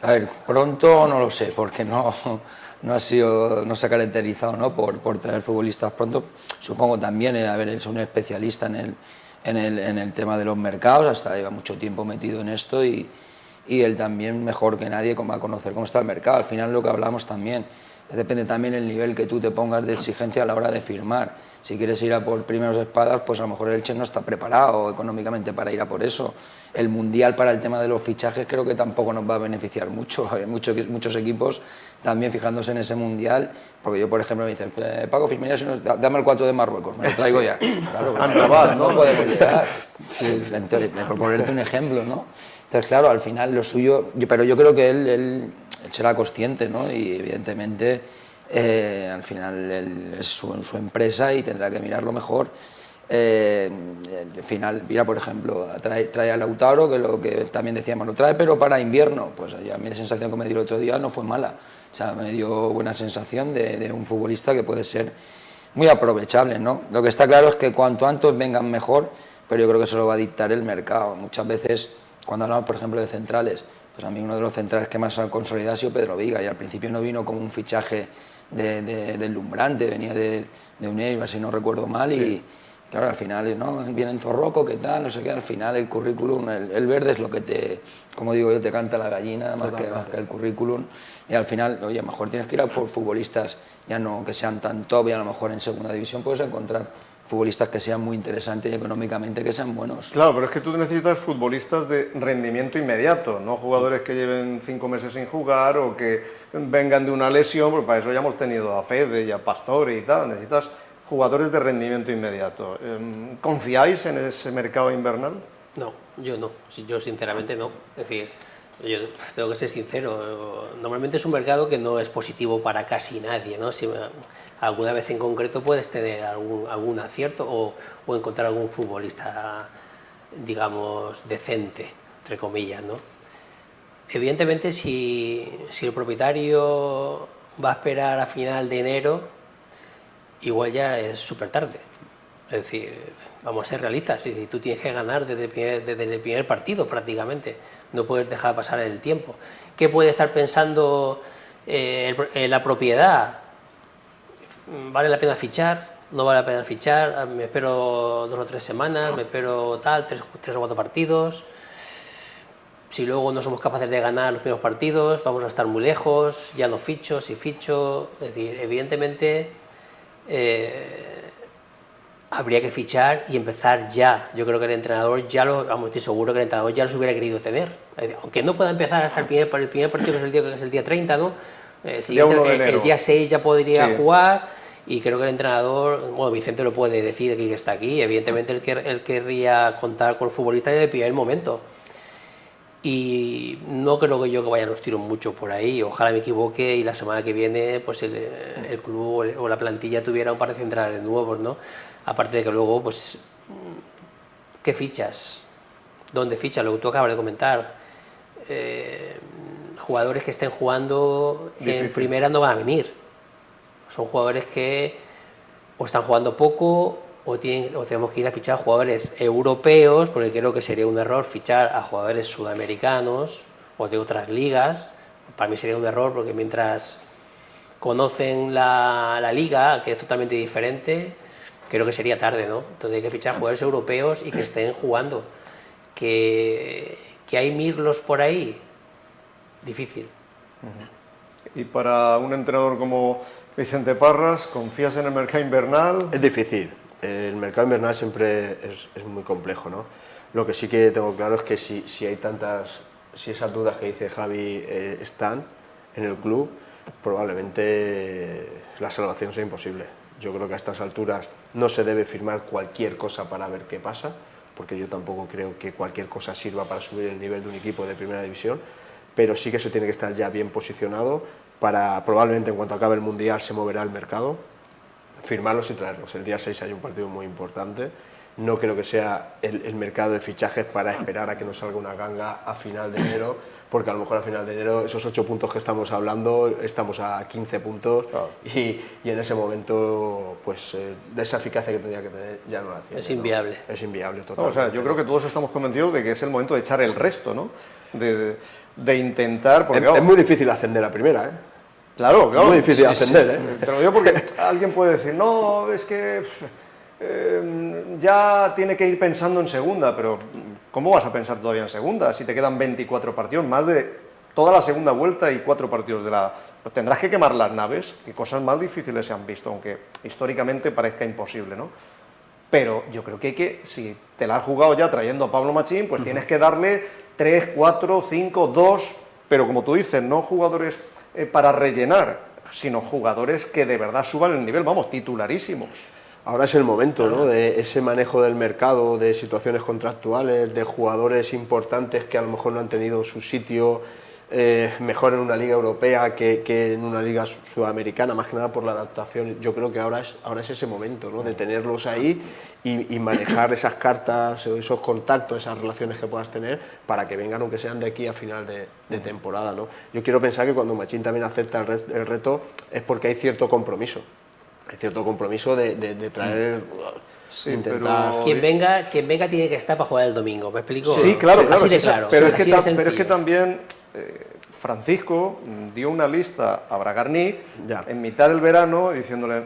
A ver, pronto no lo sé, porque no se ha caracterizado, ¿no?, por traer futbolistas pronto. Supongo también, a ver, él es un especialista en el tema de los mercados, hasta lleva mucho tiempo metido en esto, y él también, mejor que nadie, va a conocer cómo está el mercado. Al final, lo que hablamos también, depende también el nivel que tú te pongas de exigencia a la hora de firmar. Si quieres ir a por primeros espadas, pues a lo mejor el Elche no está preparado económicamente para ir a por eso. El Mundial, para el tema de los fichajes, creo que tampoco nos va a beneficiar mucho. Hay muchos equipos también fijándose en ese Mundial, porque yo, por ejemplo, me dicen, Paco, firmarías, dame el 4 de Marruecos, me lo traigo ya. Claro, no podemos llegar. Sí, por ponerte un ejemplo, ¿no? Entonces, claro, al final lo suyo, pero yo creo que él será consciente, ¿no? Y evidentemente al final es su empresa y tendrá que mirarlo mejor. Al final, mira, por ejemplo, trae a Lautaro, que lo que también decíamos, lo trae pero para invierno. Pues a mí la sensación que me dio el otro día no fue mala, o sea, me dio buena sensación de un futbolista que puede ser muy aprovechable, ¿no? Lo que está claro es que cuanto antes vengan mejor, pero yo creo que eso lo va a dictar el mercado. Muchas veces, cuando hablamos, por ejemplo, de centrales, pues a mí uno de los centrales que más ha consolidado ha sido Pedro Viga, y al principio no vino como un fichaje deslumbrante, venía de un Eibar, si no recuerdo mal, sí. Y Claro, al final, ¿no? Viene en Zorroco, ¿qué tal? No sé qué, al final el currículum, el verde es lo que te, como digo yo, te canta la gallina, más que el currículum. Y al final, oye, a lo mejor tienes que ir a futbolistas, ya no que sean tan top, y a lo mejor en segunda división puedes encontrar futbolistas que sean muy interesantes y económicamente que sean buenos. Claro, pero es que tú necesitas futbolistas de rendimiento inmediato, no jugadores que lleven 5 meses sin jugar o que vengan de una lesión, porque para eso ya hemos tenido a Fede y a Pastore y tal, necesitas jugadores de rendimiento inmediato. ¿Confiáis en ese mercado invernal? No, yo no, yo sinceramente no. Es decir, yo tengo que ser sincero, normalmente es un mercado que no es positivo para casi nadie, ¿no? Si alguna vez en concreto puedes tener algún acierto o encontrar algún futbolista, digamos, decente, entre comillas, ¿no? Evidentemente, si el propietario va a esperar a final de enero, igual ya es súper tarde. Es decir, vamos a ser realistas, si tú tienes que ganar desde el primer partido prácticamente, no puedes dejar pasar el tiempo. ¿Qué puede estar pensando la propiedad? ¿Vale la pena fichar? ¿No vale la pena fichar? ¿Me espero 2 o 3 semanas? ¿Me espero tal, 3 o 4 partidos? Si luego no somos capaces de ganar los primeros partidos, vamos a estar muy lejos, ya no ficho, si ficho. Es decir, evidentemente habría que fichar y empezar ya. Yo creo que el entrenador ya estoy seguro que el entrenador ya los hubiera querido tener. Aunque no pueda empezar hasta el primer partido, que es el día 30, ¿no? El día 6 ya podría jugar, y creo que el entrenador, bueno, Vicente lo puede decir aquí que está aquí, evidentemente él querría contar con el futbolista desde el primer momento. Y no creo que vayan los tiros mucho por ahí, ojalá me equivoque y la semana que viene pues el club o la plantilla tuviera un par de centrales nuevos, ¿no? Aparte de que luego, pues, ¿qué fichas? ¿Dónde fichas? Lo que tú acabas de comentar. Jugadores que estén jugando en primera no van a venir. Son jugadores que o están jugando poco o tenemos que ir a fichar jugadores europeos, porque creo que sería un error fichar a jugadores sudamericanos o de otras ligas. Para mí sería un error, porque mientras conocen la liga, que es totalmente diferente, creo que sería tarde, ¿no? Entonces hay que fichar jugadores europeos y que estén jugando. Que hay mirlos por ahí, difícil. Y para un entrenador como Vicente Parras, ¿confías en el mercado invernal? Es difícil. El mercado invernal siempre es muy complejo, ¿no? Lo que sí que tengo claro es que si esas dudas que dice Javi están en el club, probablemente la salvación sea imposible. Yo creo que a estas alturas no se debe firmar cualquier cosa para ver qué pasa, porque yo tampoco creo que cualquier cosa sirva para subir el nivel de un equipo de primera división, pero sí que se tiene que estar ya bien posicionado para, probablemente en cuanto acabe el Mundial se moverá el mercado, firmarlos y traerlos. El día 6 hay un partido muy importante. No creo que sea el mercado de fichajes para esperar a que nos salga una ganga a final de enero, porque a lo mejor a final de enero esos 8 puntos que estamos hablando, estamos a 15 puntos, claro. y en ese momento pues de esa eficacia que tendría que tener ya no la tiene. Es inviable. ¿no? Es inviable totalmente. No, o sea, yo creo que todos estamos convencidos de que es el momento de echar el resto, ¿no? De intentar... Porque, es muy difícil ascender a primera, ¿eh? Claro, claro. Es muy difícil ascender, ¿eh? Te lo digo porque alguien puede decir, no, es que ya tiene que ir pensando en segunda, pero ¿cómo vas a pensar todavía en segunda? Si te quedan 24 partidos, más de toda la segunda vuelta y 4 partidos de la... Pues tendrás que quemar las naves, que cosas más difíciles se han visto, aunque históricamente parezca imposible, ¿no? Pero yo creo que si te la has jugado ya trayendo a Pablo Machín, pues tienes que darle 3, 4, 5, 2, pero como tú dices, no jugadores para rellenar, sino jugadores que de verdad suban el nivel, vamos, titularísimos. Ahora es el momento, ¿no?, de ese manejo del mercado, de situaciones contractuales, de jugadores importantes que a lo mejor no han tenido su sitio mejor en una liga europea que en una liga sudamericana, más que nada por la adaptación. Yo creo que ahora es ese momento, ¿no?, de tenerlos ahí y manejar esas cartas, esos contactos, esas relaciones que puedas tener para que vengan, aunque sean de aquí a final de temporada, ¿no? Yo quiero pensar que cuando Machín también acepta el reto es porque hay cierto compromiso. Hay cierto compromiso de traer... Sí, intentar... pero... Quien venga tiene que estar para jugar el domingo, ¿me explico? Sí, claro, así de sí, claro. Pero, sí, es que también Francisco dio una lista a Bragarnik en mitad del verano diciéndole,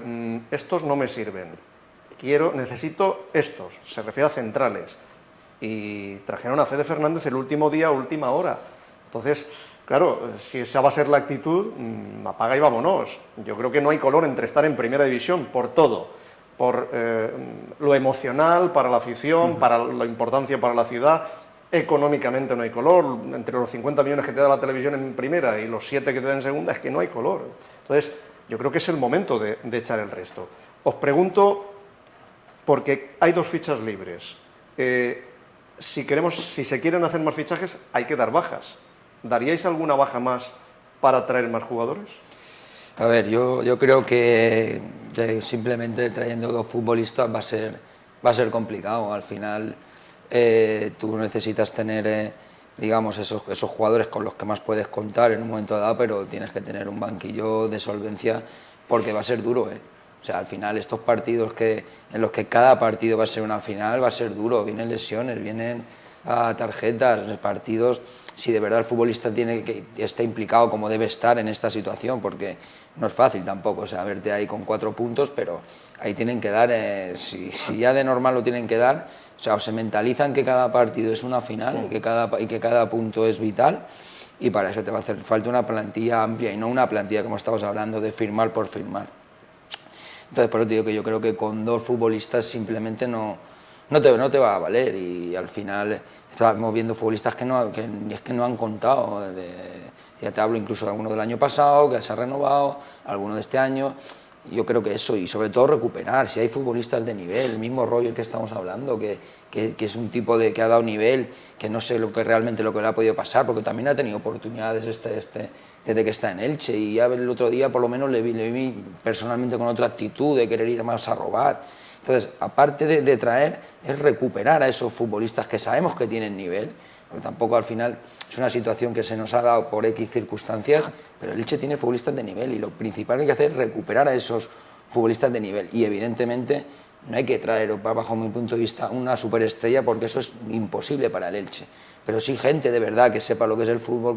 estos no me sirven. necesito estos, se refiere a centrales, y trajeron a Fede Fernández el último día, última hora. Entonces, claro, si esa va a ser la actitud, apaga y vámonos. Yo creo que no hay color entre estar en primera división por todo, por lo emocional para la afición, para la importancia para la ciudad. Económicamente no hay color, entre los 50 millones que te da la televisión en primera y los 7 que te da en segunda, es que no hay color. Entonces, yo creo que es el momento de echar el resto. Os pregunto, porque hay 2 fichas libres, si se quieren hacer más fichajes, hay que dar bajas. ¿Daríais alguna baja más para traer más jugadores? A ver, yo creo que simplemente trayendo 2 futbolistas va a ser complicado. Al final tú necesitas tener, digamos, esos jugadores con los que más puedes contar en un momento dado, pero tienes que tener un banquillo de solvencia porque va a ser duro, O sea, al final estos partidos en los que cada partido va a ser una final, va a ser duro. Vienen lesiones, vienen tarjetas, partidos. Si de verdad el futbolista está implicado como debe estar en esta situación, porque no es fácil tampoco, o sea, verte ahí con 4 puntos, pero ahí tienen que dar, si ya de normal lo tienen que dar, o sea, o se mentalizan que cada partido es una final y que cada punto es vital, y para eso te va a hacer falta una plantilla amplia y no una plantilla como estamos hablando de firmar por firmar. Entonces, por eso te digo que yo creo que con 2 futbolistas simplemente no te va a valer, y al final estamos viendo futbolistas que no han contado. Ya te hablo incluso de alguno del año pasado, que se ha renovado, alguno de este año. Yo creo que eso, y sobre todo recuperar, si hay futbolistas de nivel, el mismo Roger que estamos hablando, que es un tipo que ha dado nivel, que no sé realmente lo que le ha podido pasar, porque también ha tenido oportunidades desde que está en Elche, y ya el otro día por lo menos le vi personalmente con otra actitud de querer ir más a robar. Entonces, aparte de traer, es recuperar a esos futbolistas que sabemos que tienen nivel, porque tampoco al final es una situación que se nos ha dado por X circunstancias, pero el Elche tiene futbolistas de nivel, y lo principal que hay que hacer es recuperar a esos futbolistas de nivel, y evidentemente no hay que traer, bajo mi punto de vista, una superestrella, porque eso es imposible para el Elche, pero sí gente de verdad que sepa lo que es el fútbol,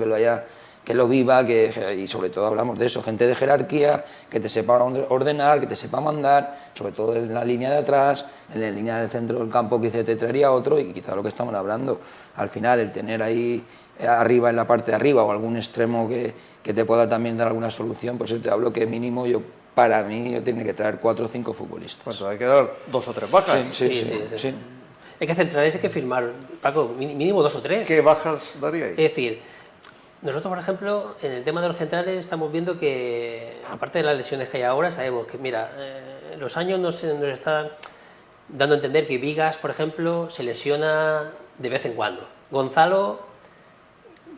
que lo viva, y sobre todo hablamos de eso, gente de jerarquía, que te sepa ordenar, que te sepa mandar, sobre todo en la línea de atrás, en la línea del centro del campo, quizá te traería otro, y quizá lo que estamos hablando, al final el tener ahí arriba, en la parte de arriba, o algún extremo que te pueda también dar alguna solución, por eso te hablo que mínimo para mí tiene que traer 4 o 5 futbolistas. Pues hay que dar 2 o 3 bajas. Sí. Es que centrales hay que firmar, Paco, mínimo 2 o 3. ¿Qué bajas daríais? Es decir, nosotros, por ejemplo, en el tema de los centrales estamos viendo que, aparte de las lesiones que hay ahora, sabemos que, mira, los años nos están dando a entender que Vigas, por ejemplo, se lesiona de vez en cuando. Gonzalo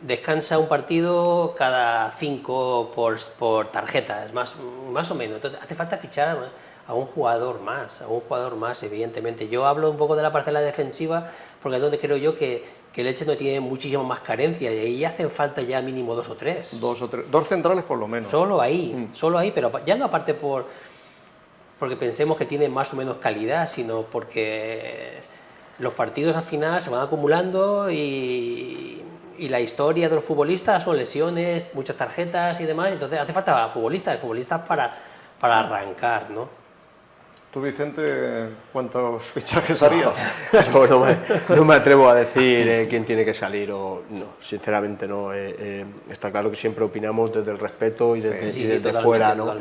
descansa un partido cada 5 por tarjetas, más o menos. Entonces, hace falta fichar a un jugador más, evidentemente. Yo hablo un poco de la parcela defensiva, porque es donde creo yo que el Elche no tiene muchísimas más carencias, y ahí hacen falta ya mínimo 2 o 3. 2 centrales por lo menos. Solo ahí, pero ya no aparte porque pensemos que tienen más o menos calidad, sino porque los partidos al final se van acumulando, y la historia de los futbolistas son lesiones, muchas tarjetas y demás, entonces hace falta futbolistas para arrancar, ¿no? Tú, Vicente, ¿cuántos fichajes harías? Yo no me atrevo a decir quién tiene que salir o no, sinceramente no. Está claro que siempre opinamos desde el respeto y desde fuera, ¿no?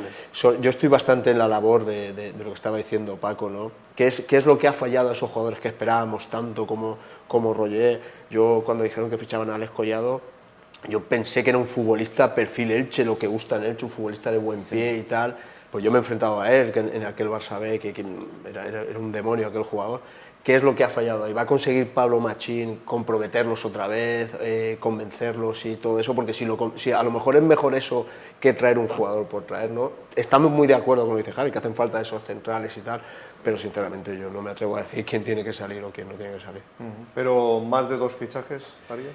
Yo estoy bastante en la labor de lo que estaba diciendo Paco, ¿no? ¿Qué es lo que ha fallado a esos jugadores que esperábamos tanto como Roger? Yo, cuando dijeron que fichaban a Alex Collado, yo pensé que era un futbolista perfil Elche, lo que gusta en Elche, un futbolista de buen pie y tal. Pues yo me he enfrentado a él, que en aquel Barça B, que era un demonio aquel jugador. ¿Qué es lo que ha fallado ahí? ¿Va a conseguir Pablo Machín comprometerlos otra vez, convencerlos y todo eso? Porque si a lo mejor es mejor eso que traer un jugador por traer, ¿no? Estamos muy de acuerdo con lo que dice Javi, que hacen falta esos centrales y tal, pero sinceramente yo no me atrevo a decir quién tiene que salir o quién no tiene que salir. ¿Pero más de 2 fichajes harías?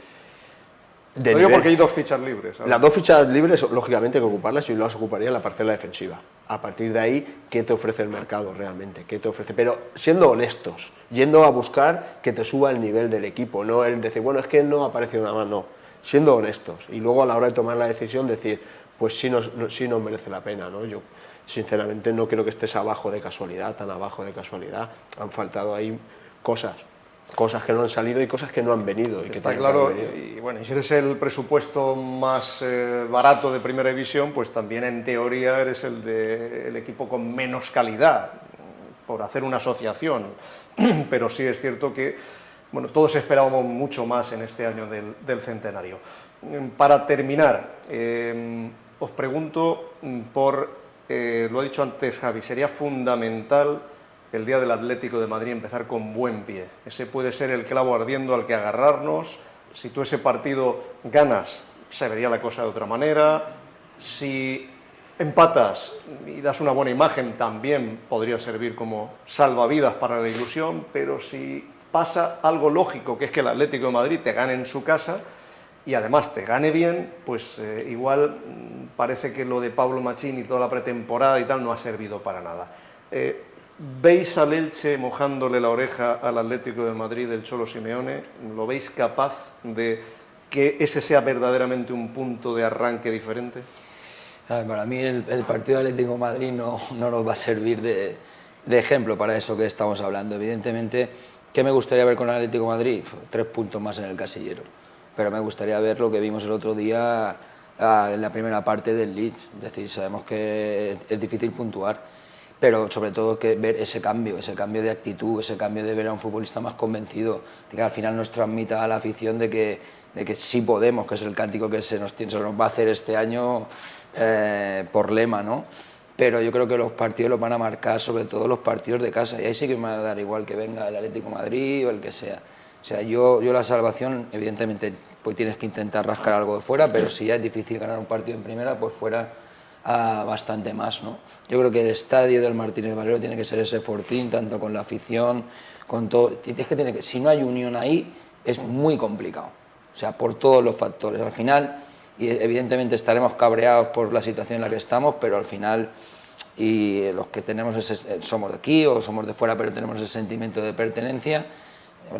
Lo digo porque hay 2 fichas libres. ¿sabes? Las 2 fichas libres, lógicamente, hay que ocuparlas, y las ocuparía en la parcela defensiva. A partir de ahí, ¿qué te ofrece el mercado realmente? ¿Qué te ofrece? Pero siendo honestos, yendo a buscar que te suba el nivel del equipo, no el decir, bueno, es que no ha aparecido nada más, no. Siendo honestos, y luego a la hora de tomar la decisión decir, pues sí nos merece la pena, ¿no? sinceramente no creo que estés abajo de casualidad, tan abajo de casualidad. Han faltado ahí cosas que no han salido y cosas que no han venido. Y Está claro, y bueno, y si eres el presupuesto más barato de Primera División, pues también en teoría eres el equipo con menos calidad, por hacer una asociación, pero sí es cierto que, bueno, todos esperábamos mucho más en este año del centenario. Para terminar, os pregunto por, lo ha dicho antes Javi, sería fundamental el día del Atlético de Madrid empezar con buen pie. Ese puede ser el clavo ardiendo al que agarrarnos. Si tú ese partido ganas, se vería la cosa de otra manera. Si empatas y das una buena imagen, también podría servir como salvavidas para la ilusión, pero si pasa algo lógico, que es que el Atlético de Madrid te gane en su casa y además te gane bien, pues igual parece que lo de Pablo Machín y toda la pretemporada y tal no ha servido para nada. ¿Veis al Elche mojándole la oreja al Atlético de Madrid del Cholo Simeone? ¿Lo veis capaz de que ese sea verdaderamente un punto de arranque diferente? Para mí el partido de Atlético de Madrid no nos va a servir de ejemplo para eso que estamos hablando. Evidentemente, ¿qué me gustaría ver con el Atlético de Madrid? 3 puntos más en el casillero. Pero me gustaría ver lo que vimos el otro día en la primera parte del Leeds. Es decir, sabemos que es difícil puntuar, pero sobre todo que ver ese cambio de actitud, ese cambio de ver a un futbolista más convencido, de que al final nos transmita a la afición de que sí podemos, que es el cántico que se nos va a hacer este año por lema, ¿no? Pero yo creo que los partidos los van a marcar sobre todo los partidos de casa, y ahí sí que me va a dar igual que venga el Atlético de Madrid o el que sea. O sea, yo la salvación, evidentemente, pues tienes que intentar rascar algo de fuera, pero si ya es difícil ganar un partido en primera, pues fuera bastante más, ¿no? Yo creo que el estadio del Martínez Valero tiene que ser ese fortín, tanto con la afición, con todo. Si no hay unión ahí, es muy complicado. O sea, por todos los factores. Al final, y evidentemente estaremos cabreados por la situación en la que estamos, pero al final, y los que tenemos somos de aquí o somos de fuera, pero tenemos ese sentimiento de pertenencia.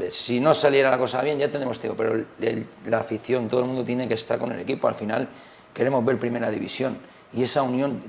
Si no saliera la cosa bien, ya tendremos tiempo, pero la afición, todo el mundo tiene que estar con el equipo. Al final queremos ver Primera División y esa unión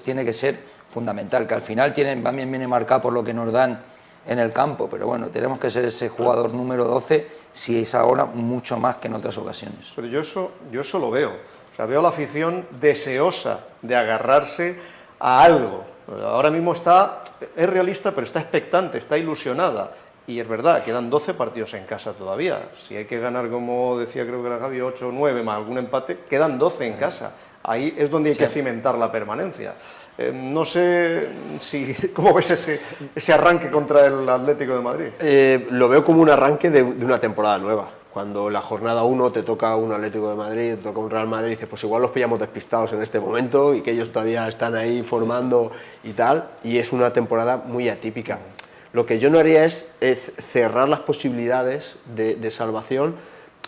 tiene que ser fundamental, que al final también viene marcada por lo que nos dan en el campo, pero bueno, tenemos que ser ese jugador número 12, si es ahora, mucho más que en otras ocasiones. Pero yo eso lo veo. O sea, veo a la afición deseosa de agarrarse a algo. Ahora mismo es realista, pero está expectante, está ilusionada. Y es verdad, quedan 12 partidos en casa todavía. Si hay que ganar, como decía, creo que era Javi, 8 o 9 más algún empate, quedan 12 en casa. Ahí es donde hay que cimentar la permanencia. No sé cómo ves ese arranque contra el Atlético de Madrid. Lo veo como un arranque de una temporada nueva. Cuando la jornada 1 te toca un Atlético de Madrid, te toca un Real Madrid, dices, pues igual los pillamos despistados en este momento y que ellos todavía están ahí formando y tal, y es una temporada muy atípica. Lo que yo no haría es cerrar las posibilidades de salvación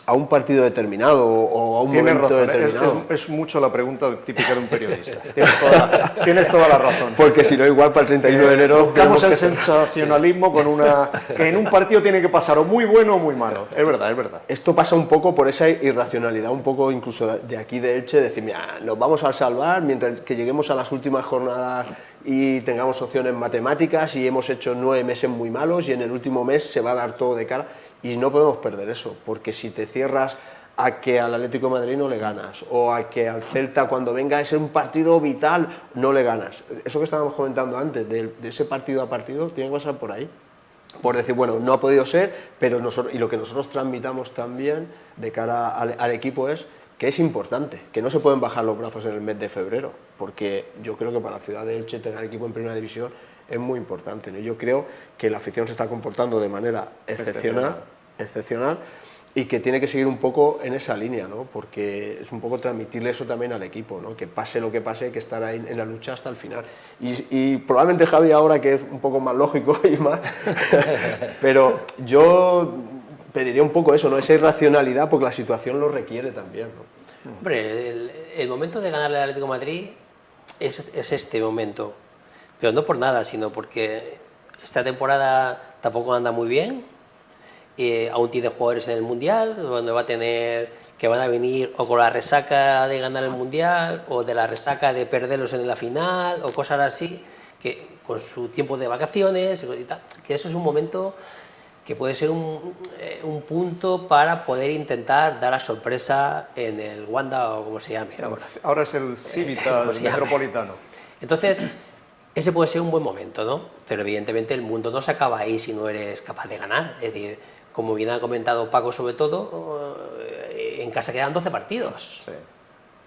a un partido determinado o a un momento determinado. Es mucho la pregunta típica de un periodista. Tienes toda la razón. Porque si no, igual para el 31 de enero... Buscamos el sensacionalismo con que en un partido tiene que pasar o muy bueno o muy malo. Es verdad, es verdad. Esto pasa un poco por esa irracionalidad, un poco incluso de aquí de Elche, decir, mira, nos vamos a salvar mientras que lleguemos a las últimas jornadas y tengamos opciones matemáticas y hemos hecho 9 meses muy malos y en el último mes se va a dar todo de cara. Y no podemos perder eso, porque si te cierras a que al Atlético de Madrid no le ganas, o a que al Celta cuando venga es un partido vital, no le ganas. Eso que estábamos comentando antes, de ese partido a partido, tiene que pasar por ahí. Por decir, bueno, no ha podido ser, pero y lo que nosotros transmitamos también de cara al equipo es que es importante, que no se pueden bajar los brazos en el mes de febrero, porque yo creo que para la ciudad de Elche tener equipo en Primera División es muy importante, ¿no? Yo creo que la afición se está comportando de manera excepcional y que tiene que seguir un poco en esa línea, ¿no? Porque es un poco transmitirle eso también al equipo, ¿no? Que pase lo que pase, hay que estar ahí en la lucha hasta el final. Y probablemente Javi ahora, que es un poco más lógico y más, pero yo pediría un poco eso, ¿no? Esa irracionalidad, porque la situación lo requiere también, ¿no? Hombre, el momento de ganarle al Atlético de Madrid es este momento. Pero no por nada, sino porque esta temporada tampoco anda muy bien, aún tiene jugadores en el Mundial, donde va a tener que van a venir o con la resaca de ganar el Mundial o de la resaca de perderlos en la final o cosas así, que con su tiempo de vacaciones y tal, que eso es un momento que puede ser un punto para poder intentar dar la sorpresa en el Wanda o como se llame ahora es el Civita Metropolitano. Entonces ese puede ser un buen momento, ¿no? Pero evidentemente el mundo no se acaba ahí si no eres capaz de ganar. Es decir, como bien ha comentado Paco, sobre todo, en casa quedan 12 partidos. Sí.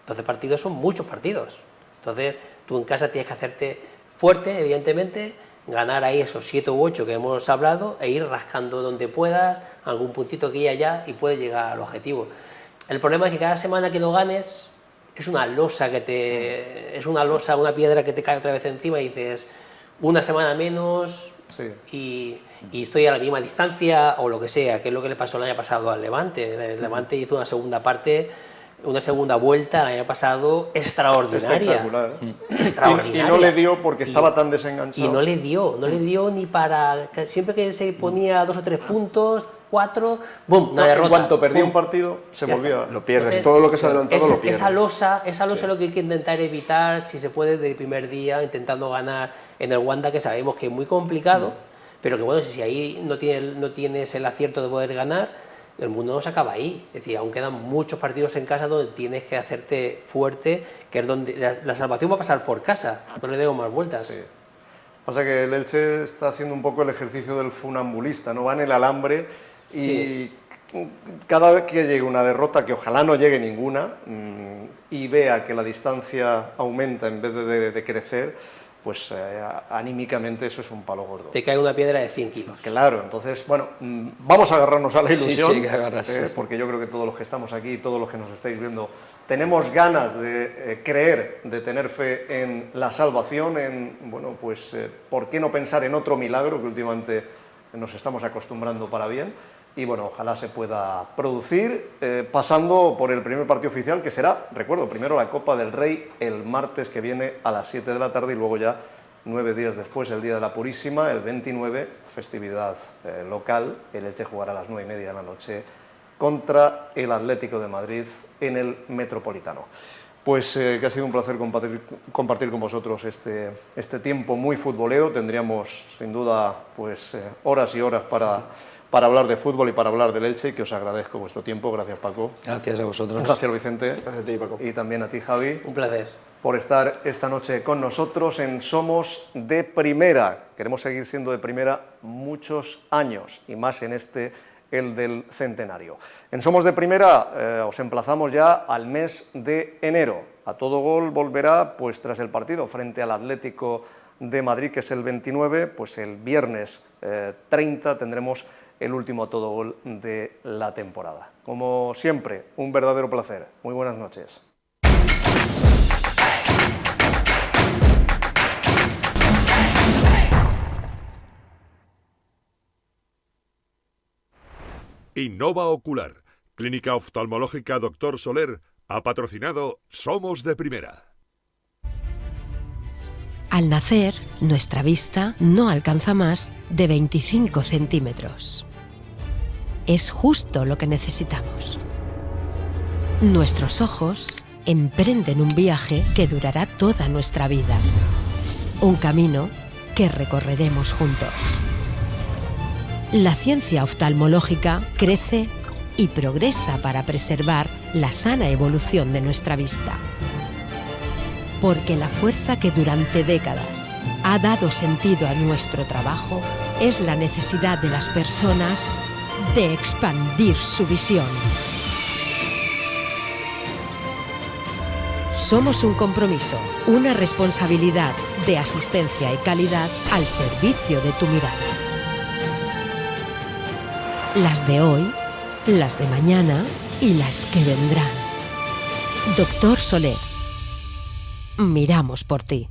12 partidos son muchos partidos. Entonces, tú en casa tienes que hacerte fuerte, evidentemente, ganar ahí esos 7 u 8 que hemos hablado e ir rascando donde puedas, algún puntito aquí y allá, y puedes llegar al objetivo. El problema es que cada semana que no ganes es una losa una piedra que te cae otra vez encima y dices, una semana menos, sí, y estoy a la misma distancia o lo que sea, que es lo que le pasó el año pasado al Levante. El Levante hizo una segunda vuelta el año pasado extraordinaria. Espectacular. Extraordinaria. Y no le dio porque estaba tan desenganchado. Y no le dio ni para... Siempre que se ponía 2 o 3 puntos, 4, ¡bum!, una derrota. En cuanto perdía un ¡Bum! partido, se volvía. Lo pierdes. Entonces, todo lo que se ha adelantado lo pierdes. Esa losa es lo que hay que intentar evitar, si se puede, desde el primer día, intentando ganar en el Wanda, que sabemos que es muy complicado, pero que bueno, si ahí no tienes el acierto de poder ganar, el mundo no se acaba ahí. Es decir, aún quedan muchos partidos en casa donde tienes que hacerte fuerte, que es donde la salvación va a pasar por casa, no le demos más vueltas. Sí. Pasa que el Elche está haciendo un poco el ejercicio del funambulista, ¿no? Va en el alambre y sí, cada vez que llegue una derrota, que ojalá no llegue ninguna, y vea que la distancia aumenta en vez de crecer, pues anímicamente eso es un palo gordo. Te cae una piedra de 100 kilos. Claro, entonces, bueno, vamos a agarrarnos a la ilusión, sí, que agarrarse, porque yo creo que todos los que estamos aquí, todos los que nos estáis viendo, tenemos ganas de creer, de tener fe en la salvación, bueno, pues, ¿por qué no pensar en otro milagro que últimamente nos estamos acostumbrando para bien? Y bueno, ojalá se pueda producir, pasando por el primer partido oficial, que será, recuerdo, primero la Copa del Rey el martes que viene a las 7 de la tarde y luego ya 9 días después, el Día de la Purísima, el 29, festividad local. El Elche jugará a las 9:30 de la noche contra el Atlético de Madrid en el Metropolitano. Pues que ha sido un placer compartir con vosotros este tiempo muy futbolero. Tendríamos sin duda pues horas y horas para hablar de fútbol y para hablar del Elche, que os agradezco vuestro tiempo. Gracias, Paco. Gracias a vosotros. Gracias, Vicente. Gracias a ti, Paco. Y también a ti, Javi. Un placer. Por estar esta noche con nosotros en Somos de Primera. Queremos seguir siendo de primera muchos años y más en el del centenario. En Somos de Primera os emplazamos ya al mes de enero. A Todo Gol volverá pues tras el partido frente al Atlético de Madrid, que es el 29, pues el viernes 30 tendremos el último A Todo Gol de la temporada. Como siempre, un verdadero placer. Muy buenas noches. Innova Ocular, Clínica Oftalmológica Dr. Soler, ha patrocinado Somos de Primera. Al nacer, nuestra vista no alcanza más de 25 centímetros. Es justo lo que necesitamos. Nuestros ojos emprenden un viaje que durará toda nuestra vida. Un camino que recorreremos juntos. La ciencia oftalmológica crece y progresa para preservar la sana evolución de nuestra vista. Porque la fuerza que durante décadas ha dado sentido a nuestro trabajo es la necesidad de las personas de expandir su visión. Somos un compromiso, una responsabilidad de asistencia y calidad al servicio de tu mirada. Las de hoy, las de mañana y las que vendrán. Dr. Soler. Miramos por ti.